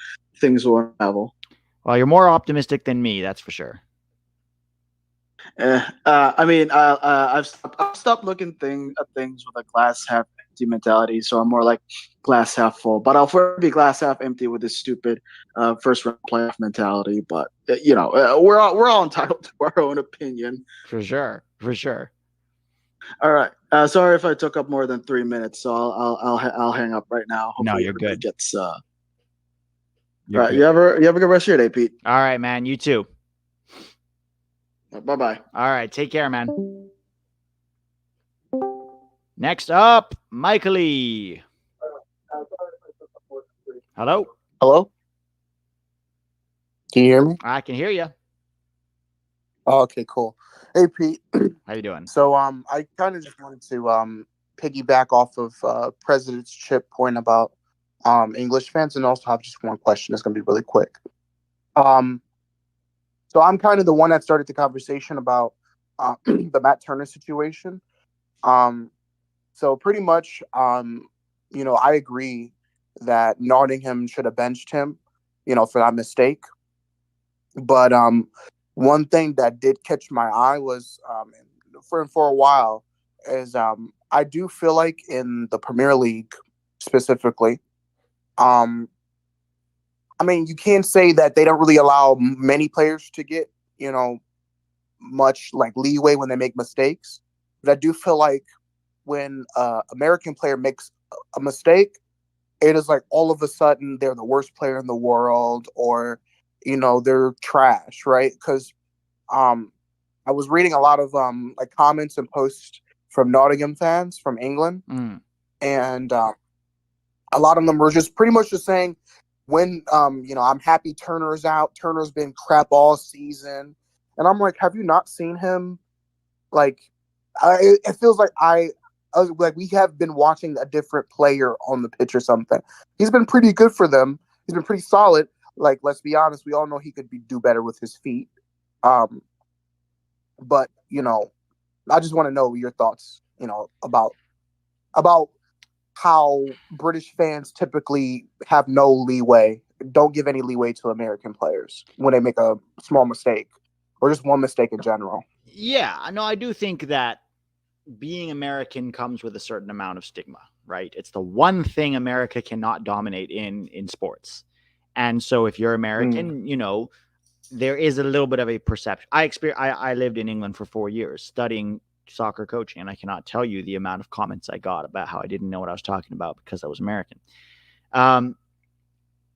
things will unravel. Well, you're more optimistic than me, that's for sure. I mean, I've stopped looking at things with a glass half empty mentality, so I'm more like glass half full. But I'll forever be glass half empty with this stupid first round playoff mentality. But we're all entitled to our own opinion. For sure. All right. Sorry if I took up more than 3 minutes, so I'll hang up right now. Hopefully no, you're good. Gets. All right. Good. You have a good rest of your day, Pete. All right, man. You too. Bye-bye. All right. Take care, man. Next up, Michael Lee. Hello? Hello? Can you hear me? I can hear you. Oh, okay, cool. Hey, Pete. How you doing? So I kind of just wanted to piggyback off of President's Chip point about English fans, and also have just one question. It's going to be really quick. So I'm kind of the one that started the conversation about the Matt Turner situation. So pretty much, I agree that Nottingham should have benched him, for that mistake. But one thing that did catch my eye was, for a while, is I do feel like in the Premier League specifically, I mean, you can't say that they don't really allow many players to get, much like leeway when they make mistakes. But I do feel like when an American player makes a mistake, it is like all of a sudden they're the worst player in the world, or, they're trash, right? Because I was reading a lot of like comments and posts from Nottingham fans from England, and a lot of them were just pretty much just saying, when I'm happy Turner's out. Turner's been crap all season, and I'm like, have you not seen him? Like, it feels like we have been watching a different player on the pitch or something. He's been pretty good for them. He's been pretty solid. Like, let's be honest, we all know he could do better with his feet. But I just want to know your thoughts, about how British fans typically have no leeway, don't give any leeway to American players when they make a small mistake or just one mistake in general. Yeah, no, I do think that being American comes with a certain amount of stigma, right? It's the one thing America cannot dominate in sports. And so if you're American, there is a little bit of a perception. I lived in England for 4 years studying soccer coaching, and I cannot tell you the amount of comments I got about how I didn't know what I was talking about because I was American.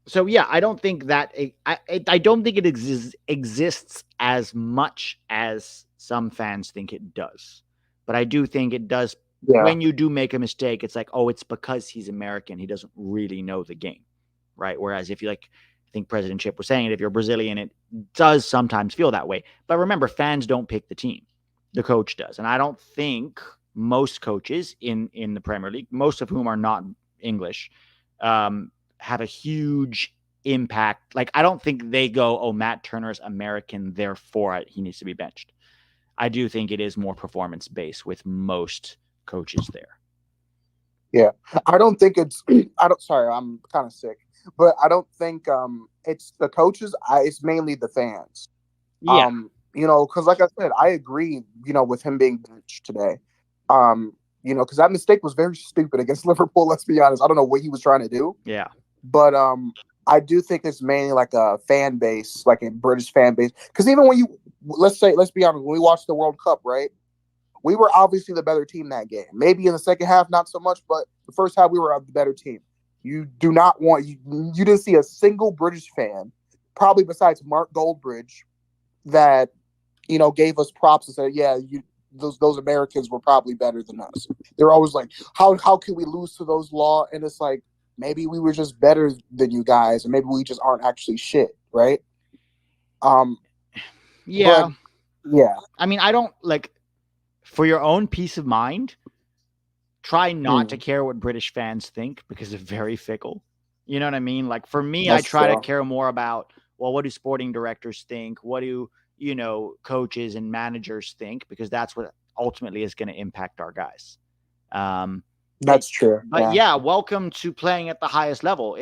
So yeah, I don't think that I don't think it exists as much as some fans think it does, but I do think it does. Yeah. When you do make a mistake, it's like, oh, it's because he's American. He doesn't really know the game, right? Whereas if you I think President Chip was saying it, if you're Brazilian, it does sometimes feel that way. But remember, fans don't pick the team. The coach does. And I don't think most coaches in the Premier League, most of whom are not English, have a huge impact. Like, I don't think they go, oh, Matt Turner's American, therefore he needs to be benched. I do think it is more performance-based with most coaches there. Yeah. I don't think sorry, I'm kind of sick. But I don't think it's the coaches. It's mainly the fans. Yeah. Because like I said, I agree, with him being benched today. Because that mistake was very stupid against Liverpool, let's be honest. I don't know what he was trying to do. Yeah. But I do think it's mainly like a fan base, like a British fan base. Because even when let's be honest, when we watched the World Cup, right? We were obviously the better team that game. Maybe in the second half, not so much, but the first half we were the better team. You do not want you didn't see a single British fan, probably besides Mark Goldbridge, that gave us props and said, yeah, those Americans were probably better than us. They're always like, how can we lose to those law? And it's like, maybe we were just better than you guys, and maybe we just aren't actually shit, right? Yeah. But, yeah. I mean, I don't like, for your own peace of mind, try not to care what British fans think, because they're very fickle. You know what I mean? Like, for me, That's I try true. to care more about, well, what do sporting directors think? What do, coaches and managers think? Because that's what ultimately is going to impact our guys. That's true. But yeah, welcome to playing at the highest level.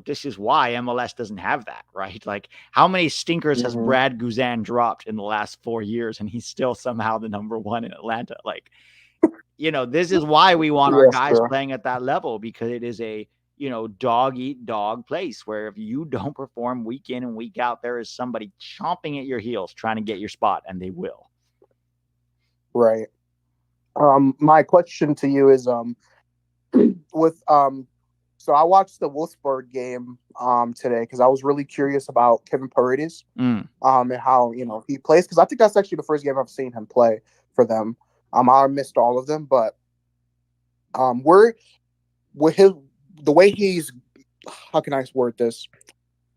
This is why MLS doesn't have that, right? Like, how many stinkers has Brad Guzan dropped in the last 4 years, and he's still somehow the number one in Atlanta? Like, this is why we want our guys playing at that level, because it is a, dog eat dog place where if you don't perform week in and week out, there is somebody chomping at your heels trying to get your spot, and they will. Right. My question to you is, so I watched the Wolfsburg game today because I was really curious about Kevin Paredes and how he plays, because I think that's actually the first game I've seen him play for them. I missed all of them, but the way he's, how can I word this?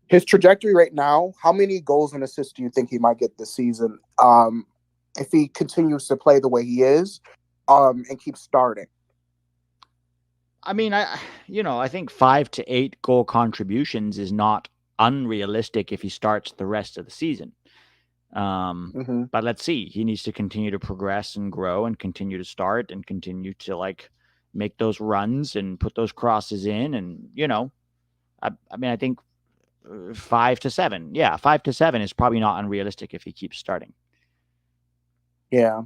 His trajectory right now, how many goals and assists do you think he might get this season if he continues to play the way he is and keeps starting? I mean, I think 5 to 8 goal contributions is not unrealistic if he starts the rest of the season. But let's see. He needs to continue to progress and grow and continue to start and continue to make those runs and put those crosses in. And, I think 5 to 7. Yeah, 5 to 7 is probably not unrealistic if he keeps starting. Yeah.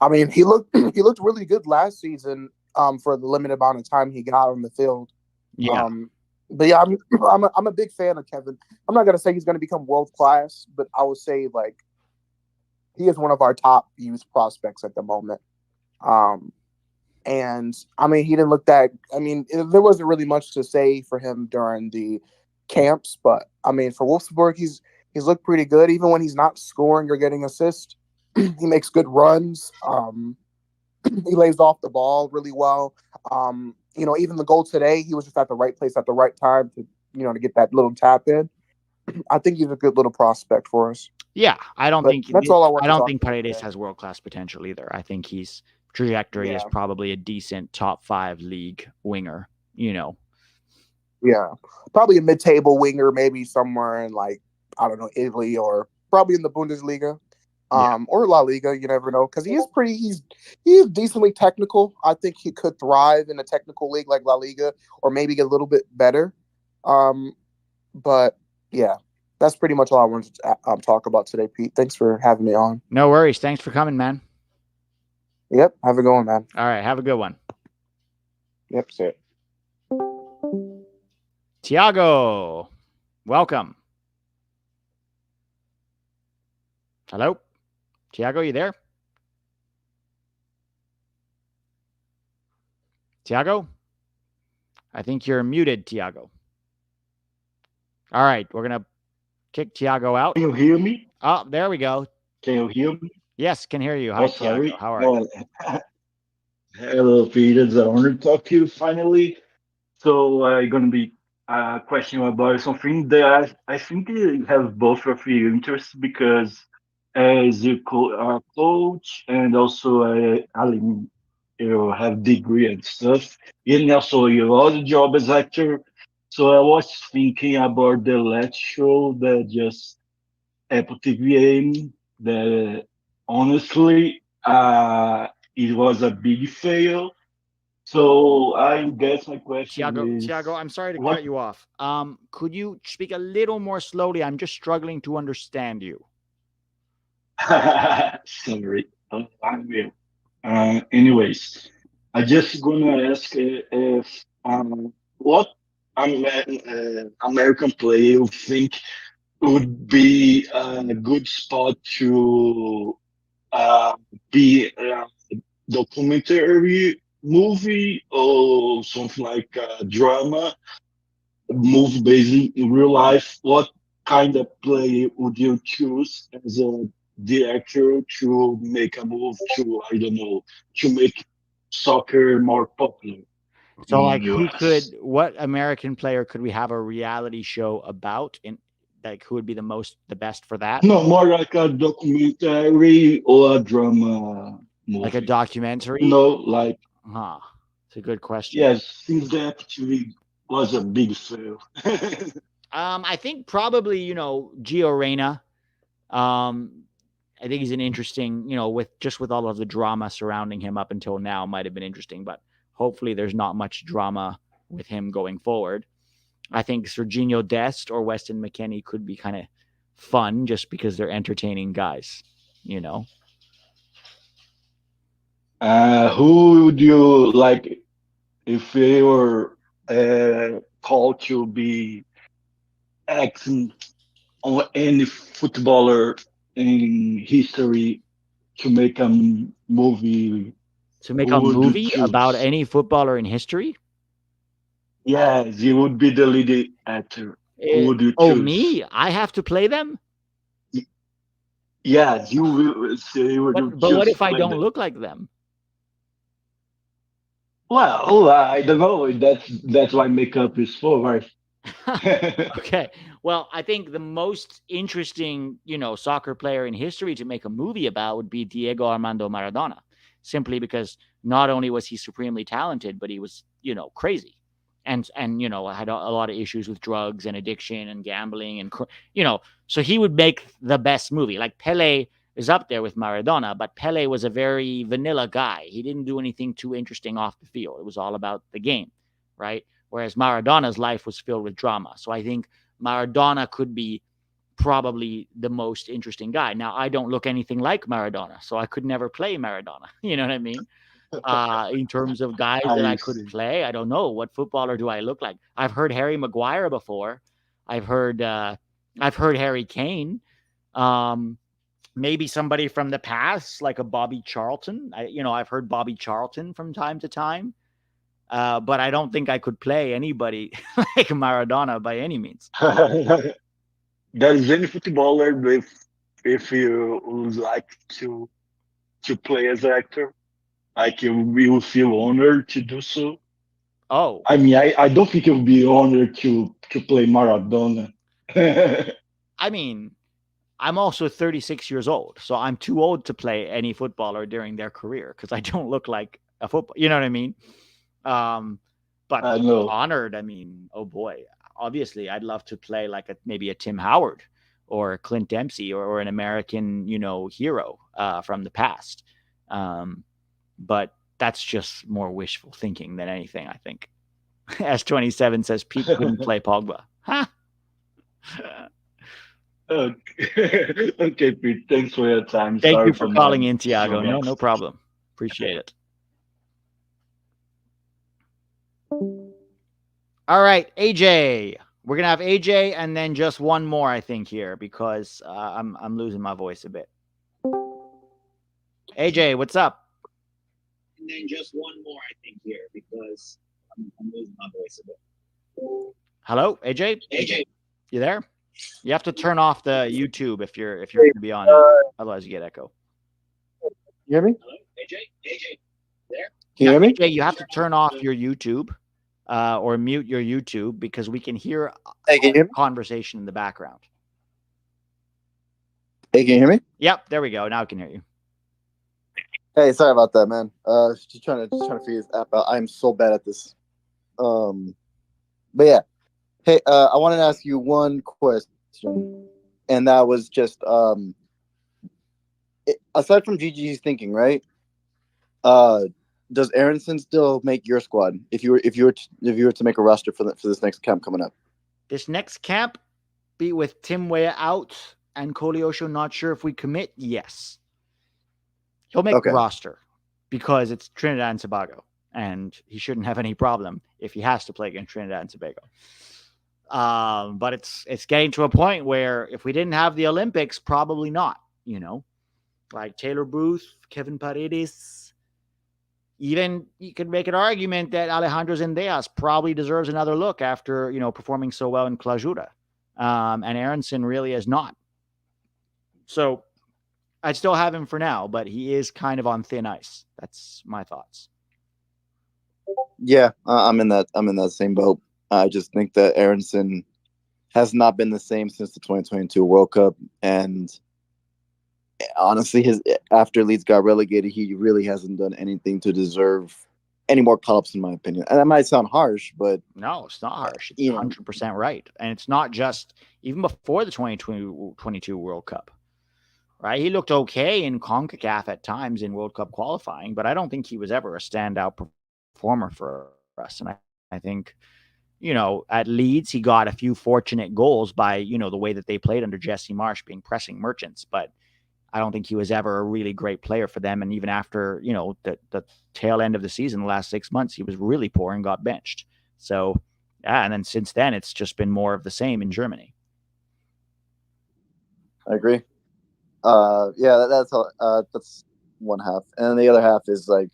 I mean, he looked really good last season for the limited amount of time he got on the field. Yeah. But yeah, I'm a big fan of Kevin. I'm not gonna say he's gonna become world class, but I would say he is one of our top youth prospects at the moment. And I mean, he didn't look that. I mean, there wasn't really much to say for him during the camps, but I mean, for Wolfsburg, he's looked pretty good, even when he's not scoring or getting assists. He makes good runs. He lays off the ball really well. Even the goal today, he was just at the right place at the right time to get that little tap in. I think he's a good little prospect for us. Yeah, I don't think that's all I want. I don't think Paredes has world class potential either. I think his trajectory is probably a decent top 5 league winger. Yeah, probably a mid-table winger, maybe somewhere in I don't know, Italy, or probably in the Bundesliga. Or La Liga, you never know, because he's decently technical. I think he could thrive in a technical league like La Liga, or maybe get a little bit better. But yeah, that's pretty much all I wanted to talk about today, Pete. Thanks for having me on. No worries. Thanks for coming, man. Yep. Have a good one, man. All right. Have a good one. Yep. See it. Tiago, welcome. Hello? Tiago, you there? Tiago? I think you're muted, Tiago. All right, we're going to kick Tiago out. Can you hear me? Oh, there we go. Can you hear me? Yes, can hear you. Hi, Tiago. How are you? Hello, Peter. I want to talk to you finally. So I'm going to be questioning about something that I think you have both of your interests, because as you coach and also you have degree and stuff, and also your other job as actor. So I was thinking about the last show that just Apple TV that honestly it was a big fail. So I guess my question is, Tiago, I'm sorry to cut you off. Could you speak a little more slowly? I'm just struggling to understand you. Sorry, I will. Anyways, I just gonna ask if what American player you think would be a good spot to be a documentary movie or something like a drama movie based in real life. What kind of play would you choose as a director to make a move to, I don't know, to make soccer more popular So, in like, US. what American player could we have a reality show about? In like, who would be the best for that? No, more like a documentary or a drama Like a movie. documentary? No, like, Huh. It's a good question. yes, since the actually was a big fail. I think probably, Gio Reyna. I think he's an interesting, with all of the drama surrounding him up until now might have been interesting, but hopefully there's not much drama with him going forward. I think Serginho Dest or Weston McKennie could be kind of fun just because they're entertaining guys, Who would you like if you were called to be acting on any footballer in history to make a movie? To make Who a would you movie about choose? any footballer in history? Yes, you would be the lead actor. Who would you Oh, choose? me? I have to play them? Yes, you will say you would But what choose if I play don't them. look like them? Well, I don't know. That's why makeup is for, right? Okay. Well, I think the most interesting, soccer player in history to make a movie about would be Diego Armando Maradona, simply because not only was he supremely talented, but he was, crazy. And had a lot of issues with drugs and addiction and gambling and so he would make the best movie. Like Pele is up there with Maradona, but Pele was a very vanilla guy. He didn't do anything too interesting off the field. It was all about the game, right? Whereas Maradona's life was filled with drama. So I think Maradona could be probably the most interesting guy. Now, I don't look anything like Maradona, so I could never play Maradona. You know what I mean? In terms of guys that I could play, I don't know. What footballer do I look like? I've heard Harry Maguire before. I've heard Harry Kane. Maybe somebody from the past, like a Bobby Charlton. I've heard Bobby Charlton from time to time. But I don't think I could play anybody like Maradona by any means. There is any footballer if you would like to play as an actor, like you will feel honored to do so. Oh, I mean, I don't think you'll be honored to play Maradona. I mean, I'm also 36 years old, so I'm too old to play any footballer during their career because I don't look like a football. You know what I mean? But I know. honored, I mean, oh boy, obviously I'd love to play like maybe a Tim Howard or Clint Dempsey or an American, hero from the past. But that's just more wishful thinking than anything, I think. S27 says Pete couldn't play Pogba. Huh? Okay, Pete. Thanks for your time. Thank Sorry you for calling in, my Tiago. No problem. Appreciate it. All right, AJ. We're gonna have AJ and then just one more, I think, here because I'm losing my voice a bit. AJ, what's up? And then just one more, I think, here because I'm losing my voice a bit. Hello, AJ. AJ, you there? You have to turn off the YouTube if you're going to be on it. Otherwise, you get echo. You hear me? Hello, AJ, there? Can you hear me? AJ, you have to turn off your YouTube or mute your YouTube because we can hear Hey, can you hear me? Conversation in the background. Hey, can you hear me? Yep, there we go. Now I can hear you. Hey, sorry about that, man. Just trying to figure this app out. I'm so bad at this. But yeah. Hey, I wanted to ask you one question, and that was just aside from Gigi's thinking, right? Does Aronson still make your squad if you were to make a roster for this next camp coming up? This next camp, be with Tim Weah out and Koleosho not sure if we commit. Yes, he'll make the roster because it's Trinidad and Tobago, and he shouldn't have any problem if he has to play against Trinidad and Tobago. But it's getting to a point where if we didn't have the Olympics, probably not, like Taylor Booth, Kevin Paredes, even you could make an argument that Alejandro Zendejas probably deserves another look after, performing so well in Clausura. And Aronson really is not. So I'd still have him for now, but he is kind of on thin ice. That's my thoughts. Yeah, I'm in that same boat. I just think that Aronson has not been the same since the 2022 World Cup, and honestly, after Leeds got relegated, he really hasn't done anything to deserve any more call-ups, in my opinion. And that might sound harsh, but no, it's not harsh. It's 100% right, and it's not just even before the 2022 World Cup. Right, he looked okay in CONCACAF at times in World Cup qualifying, but I don't think he was ever a standout performer for us. And I think, at Leeds, he got a few fortunate goals by, the way that they played under Jesse Marsch being pressing merchants. But I don't think he was ever a really great player for them. And even after, the tail end of the season, the last 6 months, he was really poor and got benched. So, yeah, and then since then, it's just been more of the same in Germany. I agree. That's one half, and the other half is like,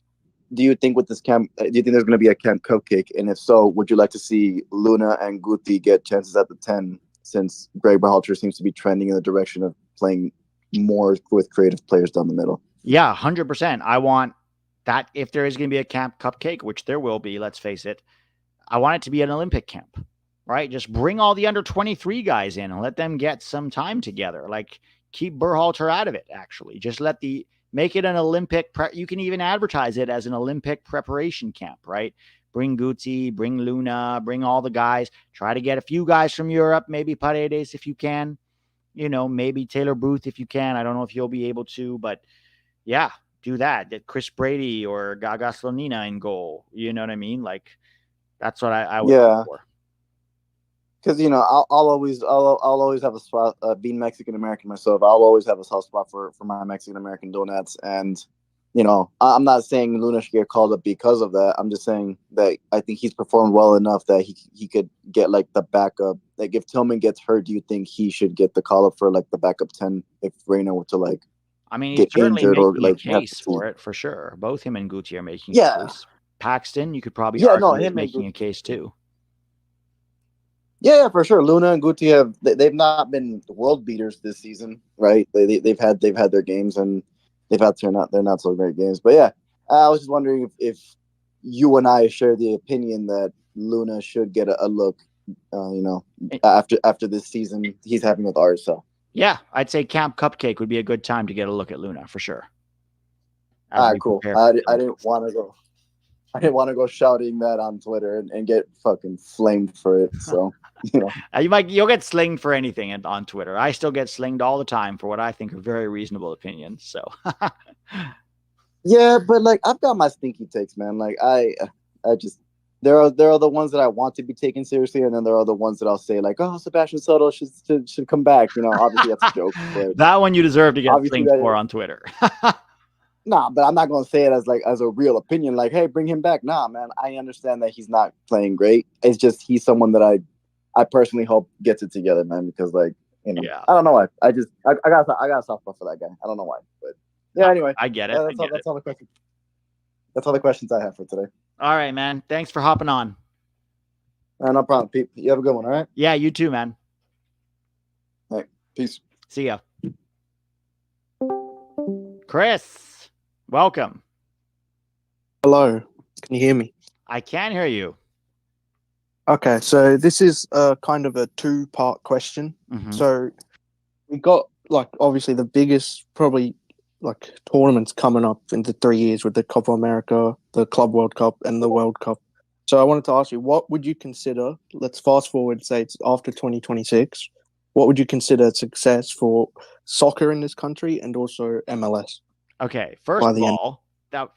do you think with this camp, do you think there's going to be a camp cupcake? And if so, would you like to see Luna and Guti get chances at the 10, since Greg Berhalter seems to be trending in the direction of playing more with creative players down the middle? Yeah, 100%. I want that. If there is going to be a camp cupcake, which there will be, let's face it, I want it to be an Olympic camp, right? Just bring all the under 23 guys in and let them get some time together. Like, keep Berhalter out of it, actually. Just make it an Olympic you can even advertise it as an Olympic preparation camp, right? Bring Guti, bring Luna, bring all the guys. Try to get a few guys from Europe, maybe Paredes if you can. Maybe Taylor Booth if you can. I don't know if you'll be able to, but yeah, do that. Get Chris Brady or Gaga Slonina in goal. You know what I mean? Like, that's what I would look for. Because I'll always have a spot. Being Mexican American myself, I'll always have a soft spot for my Mexican American donuts. And I'm not saying Luna should get called up because of that. I'm just saying that I think he's performed well enough that he could get like the backup. Like, if Tillman gets hurt, do you think he should get the call up for like the backup 10 if Reyna were to like? I mean, he's certainly making a case for it for sure. Both him and Guti are making a case. Paxton, you could probably argue is making a case too. Yeah, for sure. Luna and Guti they've not been world beaters this season, right? They've had their games, and they've had they're not so great games. But yeah, I was just wondering if you and I share the opinion that Luna should get a look, after this season he's having with ours. So yeah, I'd say Camp Cupcake would be a good time to get a look at Luna for sure. All right, cool. I didn't want to go. I didn't want to go shouting that on Twitter and get fucking flamed for it. So, you'll get slinged for anything on Twitter. I still get slinged all the time for what I think are very reasonable opinions. So, yeah, but like, I've got my stinky takes, man. Like, I just, there are the ones that I want to be taken seriously, and then there are the ones that I'll say like, oh, Sebastian Soto should come back. Obviously that's a joke. But that one you deserve to get slinged for on Twitter. Nah, but I'm not going to say it as a real opinion. Like, hey, bring him back. Nah, man. I understand that he's not playing great. It's just he's someone that I personally hope gets it together, man. Because I don't know why. I got a soft spot for that guy. I don't know why, but yeah. Anyway, I get it. That's all the questions. That's all the questions I have for today. All right, man. Thanks for hopping on. No problem, Pete. You have a good one. All right. Yeah, you too, man. All right. Peace. See ya. Chris. Welcome. Hello. Can you hear me? I can hear you. Okay, so this is kind of a two-part question. Mm-hmm. So we got obviously the biggest probably tournaments coming up in the 3 years with the Copa America, the Club World Cup, and the World Cup. So I wanted to ask you, what would you consider? Let's fast forward, say it's after 2026. What would you consider success for soccer in this country and also MLS? Okay, first of all,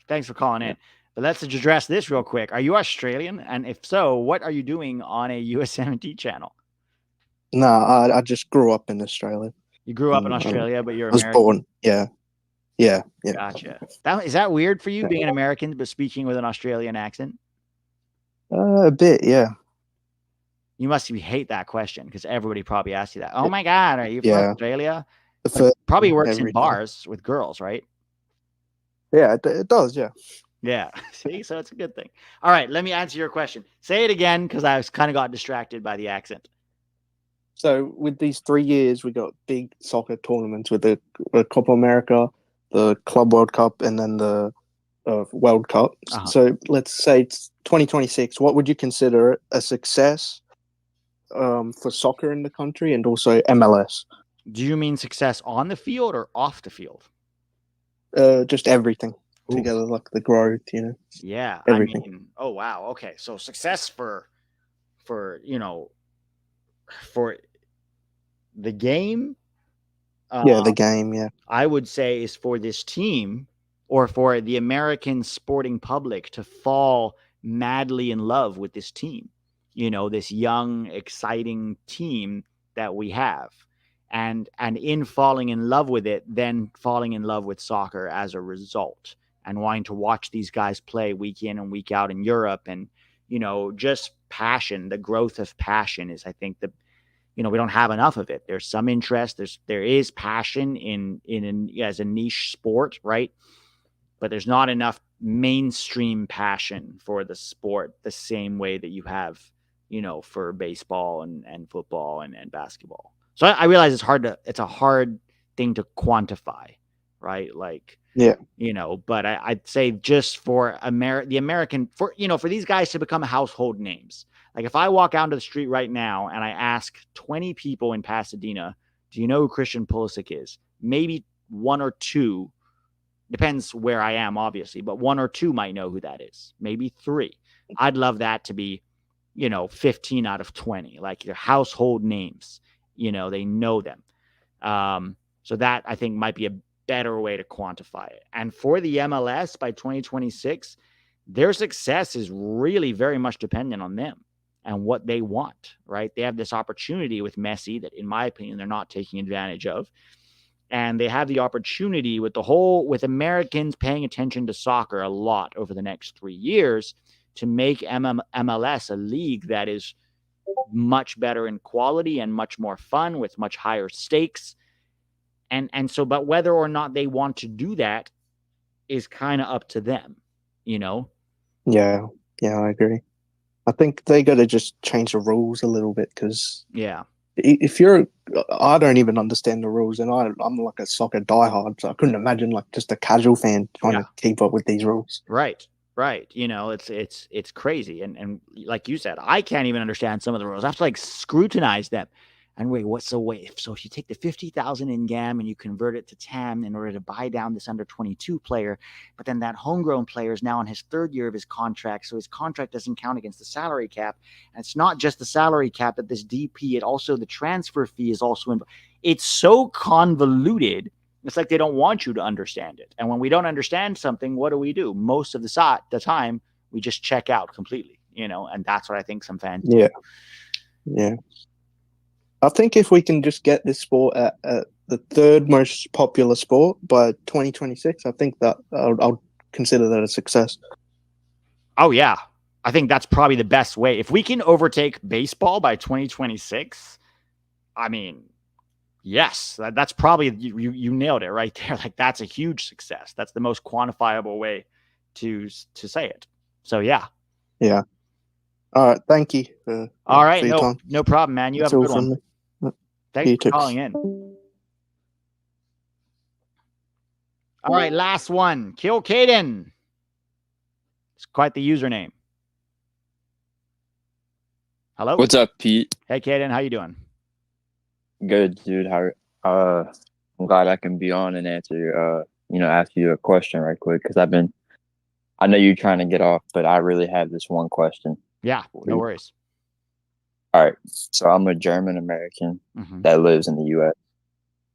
thanks for calling in. But let's address this real quick. Are you Australian? And if so, what are you doing on a USMNT channel? No, I just grew up in Australia. You grew up in Australia, but you're American? I was born, yeah. Gotcha. Is that weird for you, being an American but speaking with an Australian accent? A bit, yeah. You must hate that question because everybody probably asks you that. Oh my God, are you from Australia? Probably works in bars with girls, right? Yeah, it does, yeah. Yeah. See, so it's a good thing. All right, let me answer your question. Say it again because I kind of got distracted by the accent. So with these 3 years, we got big soccer tournaments with the Copa America, the Club World Cup, and then the World Cup. So let's say it's 2026. What would you consider a success for soccer in the country and also MLS? Do you mean success on the field or off the field? Just everything together, like the growth, Yeah, everything. I mean, oh wow, okay, so success for for the game. The game. Yeah, I would say is for this team or for the American sporting public to fall madly in love with this team. This young, exciting team that we have. And in falling in love with it, then falling in love with soccer as a result and wanting to watch these guys play week in and week out in Europe. And, just passion, the growth of passion is, I think, we don't have enough of it. There's some interest. There is passion in as a niche sport, right? But there's not enough mainstream passion for the sport the same way that you have, for baseball and football and basketball. So I realize it's a hard thing to quantify, right? Like, but I'd say just for the American, for these guys to become household names. Like if I walk out into the street right now and I ask 20 people in Pasadena, do you know who Christian Pulisic is? Maybe one or two, depends where I am, obviously, but one or two might know who that is. Maybe three. I'd love that to be, 15 out of 20, like your household names, they know them. So that I think might be a better way to quantify it. And for the MLS by 2026, their success is really very much dependent on them and what they want, right? They have this opportunity with Messi that, in my opinion, they're not taking advantage of. And they have the opportunity with Americans paying attention to soccer a lot over the next 3 years to make MLS a league that is much better in quality and much more fun with much higher stakes. And so, but whether or not they want to do that is kind of up to them, Yeah, I agree. I think they got to just change the rules a little bit because if I don't even understand the rules, and I'm like a soccer diehard, so I couldn't imagine like just a casual fan trying to keep up with these rules. Right. It's crazy, and like you said, I can't even understand some of the rules. I have to like scrutinize them. And so if you take the 50,000 in GAM and you convert it to TAM in order to buy down this under 22 player, but then that homegrown player is now in his third year of his contract, so his contract doesn't count against the salary cap. And it's not just the salary cap, but this DP, it also the transfer fee is also in. It's so convoluted. It's like they don't want you to understand it. And when we don't understand something, what do? Most of the time, we just check out completely, and that's what I think some fans do. Yeah. I think if we can just get this sport at the third most popular sport by 2026, I think that I'll consider that a success. Oh, yeah. I think that's probably the best way. If we can overtake baseball by 2026, I mean, yes, that's probably, you nailed it right there. Like, that's a huge success. That's the most quantifiable way to say it. So, yeah. Yeah. All right. Thank you. All right. No problem, man. You have a good one. Thanks for calling in. All right. Last one. Kill Caden. It's quite the username. Hello. What's up, Pete? Hey, Caden. How you doing? Good, dude. I'm glad I can be on and answer, ask you a question right quick because I know you're trying to get off, but I really have this one question. Yeah, no worries. All right. So I'm a German American that lives in the U.S.,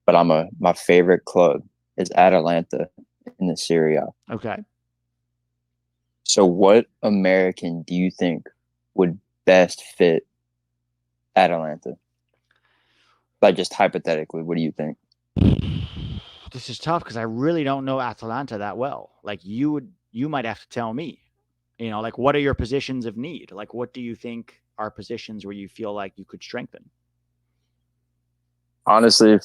but my favorite club is Atalanta in the Serie A. Okay. So what American do you think would best fit Atalanta? Like just hypothetically, what do you think? This is tough because I really don't know Atalanta that well. Like you might have to tell me, like what are your positions of need? Like what do you think are positions where you feel like you could strengthen? Honestly,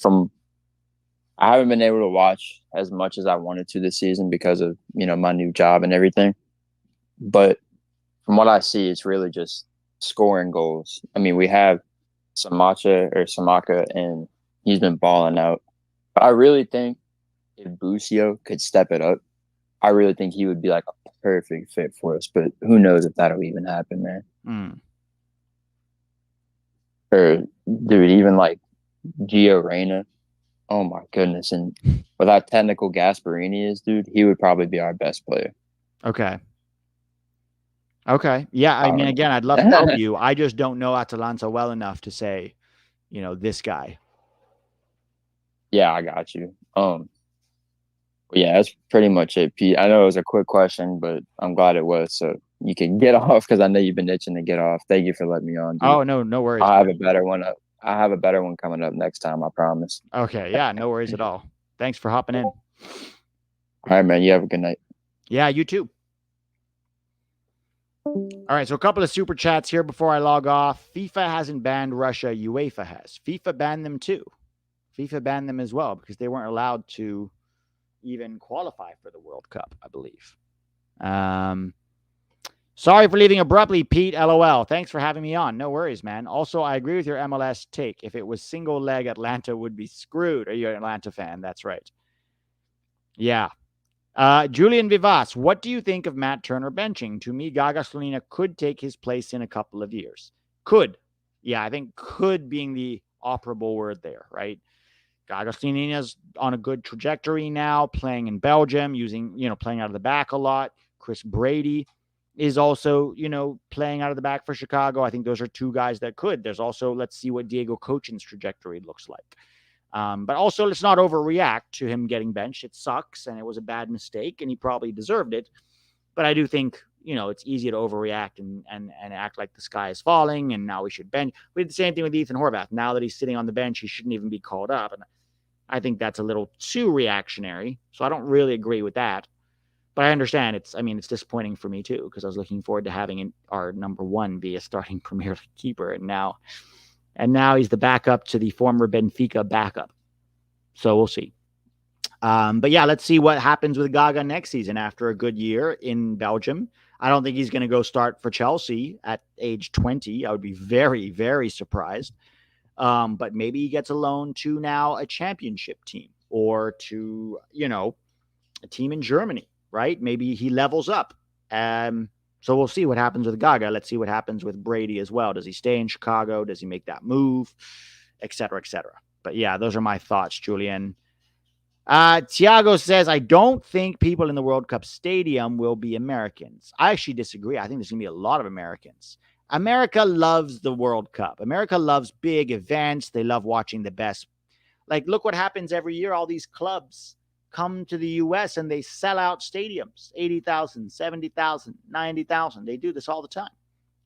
I haven't been able to watch as much as I wanted to this season because of, my new job and everything. But from what I see, it's really just scoring goals. I mean, we have Samaka, and he's been balling out. But I really think if Busio could step it up, I really think he would be like a perfect fit for us. But who knows if that'll even happen, man. Or dude, even like Gio Reyna. Oh my goodness. And with how technical Gasparini is, dude, he would probably be our best player. Okay. Yeah, I mean, again, I'd love to help you. I just don't know Atalanta well enough to say, this guy. Yeah, I got you. Yeah, that's pretty much it, Pete. I know it was a quick question, but I'm glad it was. So you can get off because I know you've been itching to get off. Thank you for letting me on, dude. Oh, no worries. I'll have a better one up. I have a better one coming up next time, I promise. Okay, yeah, no worries at all. Thanks for hopping in. All right, man. You have a good night. Yeah, you too. All right, so a couple of super chats here before I log off. FIFA hasn't banned Russia. UEFA has. FIFA banned them too. FIFA banned them as well because they weren't allowed to even qualify for the World Cup, I believe. Sorry for leaving abruptly, Pete. LOL. Thanks for having me on. No worries, man. Also, I agree with your MLS take. If it was single leg, Atlanta would be screwed. Are you an Atlanta fan? That's right. Yeah. Julian Vivas, what do you think of Matt Turner benching? To me, Gaga Slonina could take his place in a couple of years. Could. Yeah, I think could being the operable word there, right? Gaga Slonina's on a good trajectory now, playing in Belgium, playing out of the back a lot. Chris Brady is also, playing out of the back for Chicago. I think those are two guys that could. There's also, let's see what Diego Cochin's trajectory looks like. But also, let's not overreact to him getting benched. It sucks, and it was a bad mistake, and he probably deserved it. But I do think, it's easy to overreact and act like the sky is falling, and now we should bench. We did the same thing with Ethan Horvath. Now that he's sitting on the bench, he shouldn't even be called up. And I think that's a little too reactionary, so I don't really agree with that. But I understand it's disappointing for me, too, because I was looking forward to having our number one be a starting Premier League keeper, and now he's the backup to the former Benfica backup. So we'll see. But yeah, let's see what happens with Gaga next season after a good year in Belgium. I don't think he's going to go start for Chelsea at age 20. I would be very, very surprised. But maybe he gets a loan to now a championship team or to, a team in Germany, right? Maybe he levels up. So we'll see what happens with Gaga. Let's see what happens with Brady as well. Does he stay in Chicago? Does he make that move? Et cetera, et cetera. But yeah, those are my thoughts, Julian. Tiago says, I don't think people in the World Cup stadium will be Americans. I actually disagree. I think there's going to be a lot of Americans. America loves the World Cup. America loves big events. They love watching the best. Like, look what happens every year. All these clubs come to the U.S. and they sell out stadiums, 80,000, 70,000, 90,000. They do this all the time.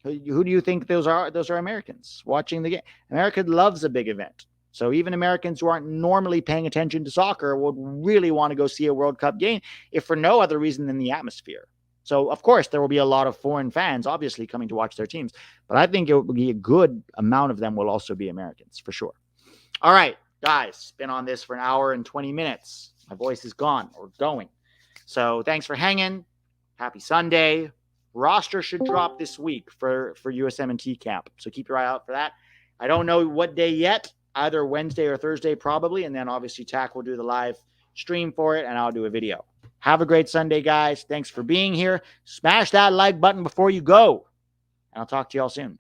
Who do you think those are? Those are Americans watching the game. America loves a big event. So even Americans who aren't normally paying attention to soccer would really want to go see a World Cup game, if for no other reason than the atmosphere. So, of course, there will be a lot of foreign fans, obviously, coming to watch their teams. But I think it will be a good amount of them will also be Americans, for sure. All right, guys, been on this for an hour and 20 minutes. My voice is gone or going. So thanks for hanging. Happy Sunday. Roster should drop this week for USMNT camp. So keep your eye out for that. I don't know what day yet. Either Wednesday or Thursday, probably. And then obviously Tack will do the live stream for it, and I'll do a video. Have a great Sunday, guys. Thanks for being here. Smash that like button before you go. And I'll talk to you all soon.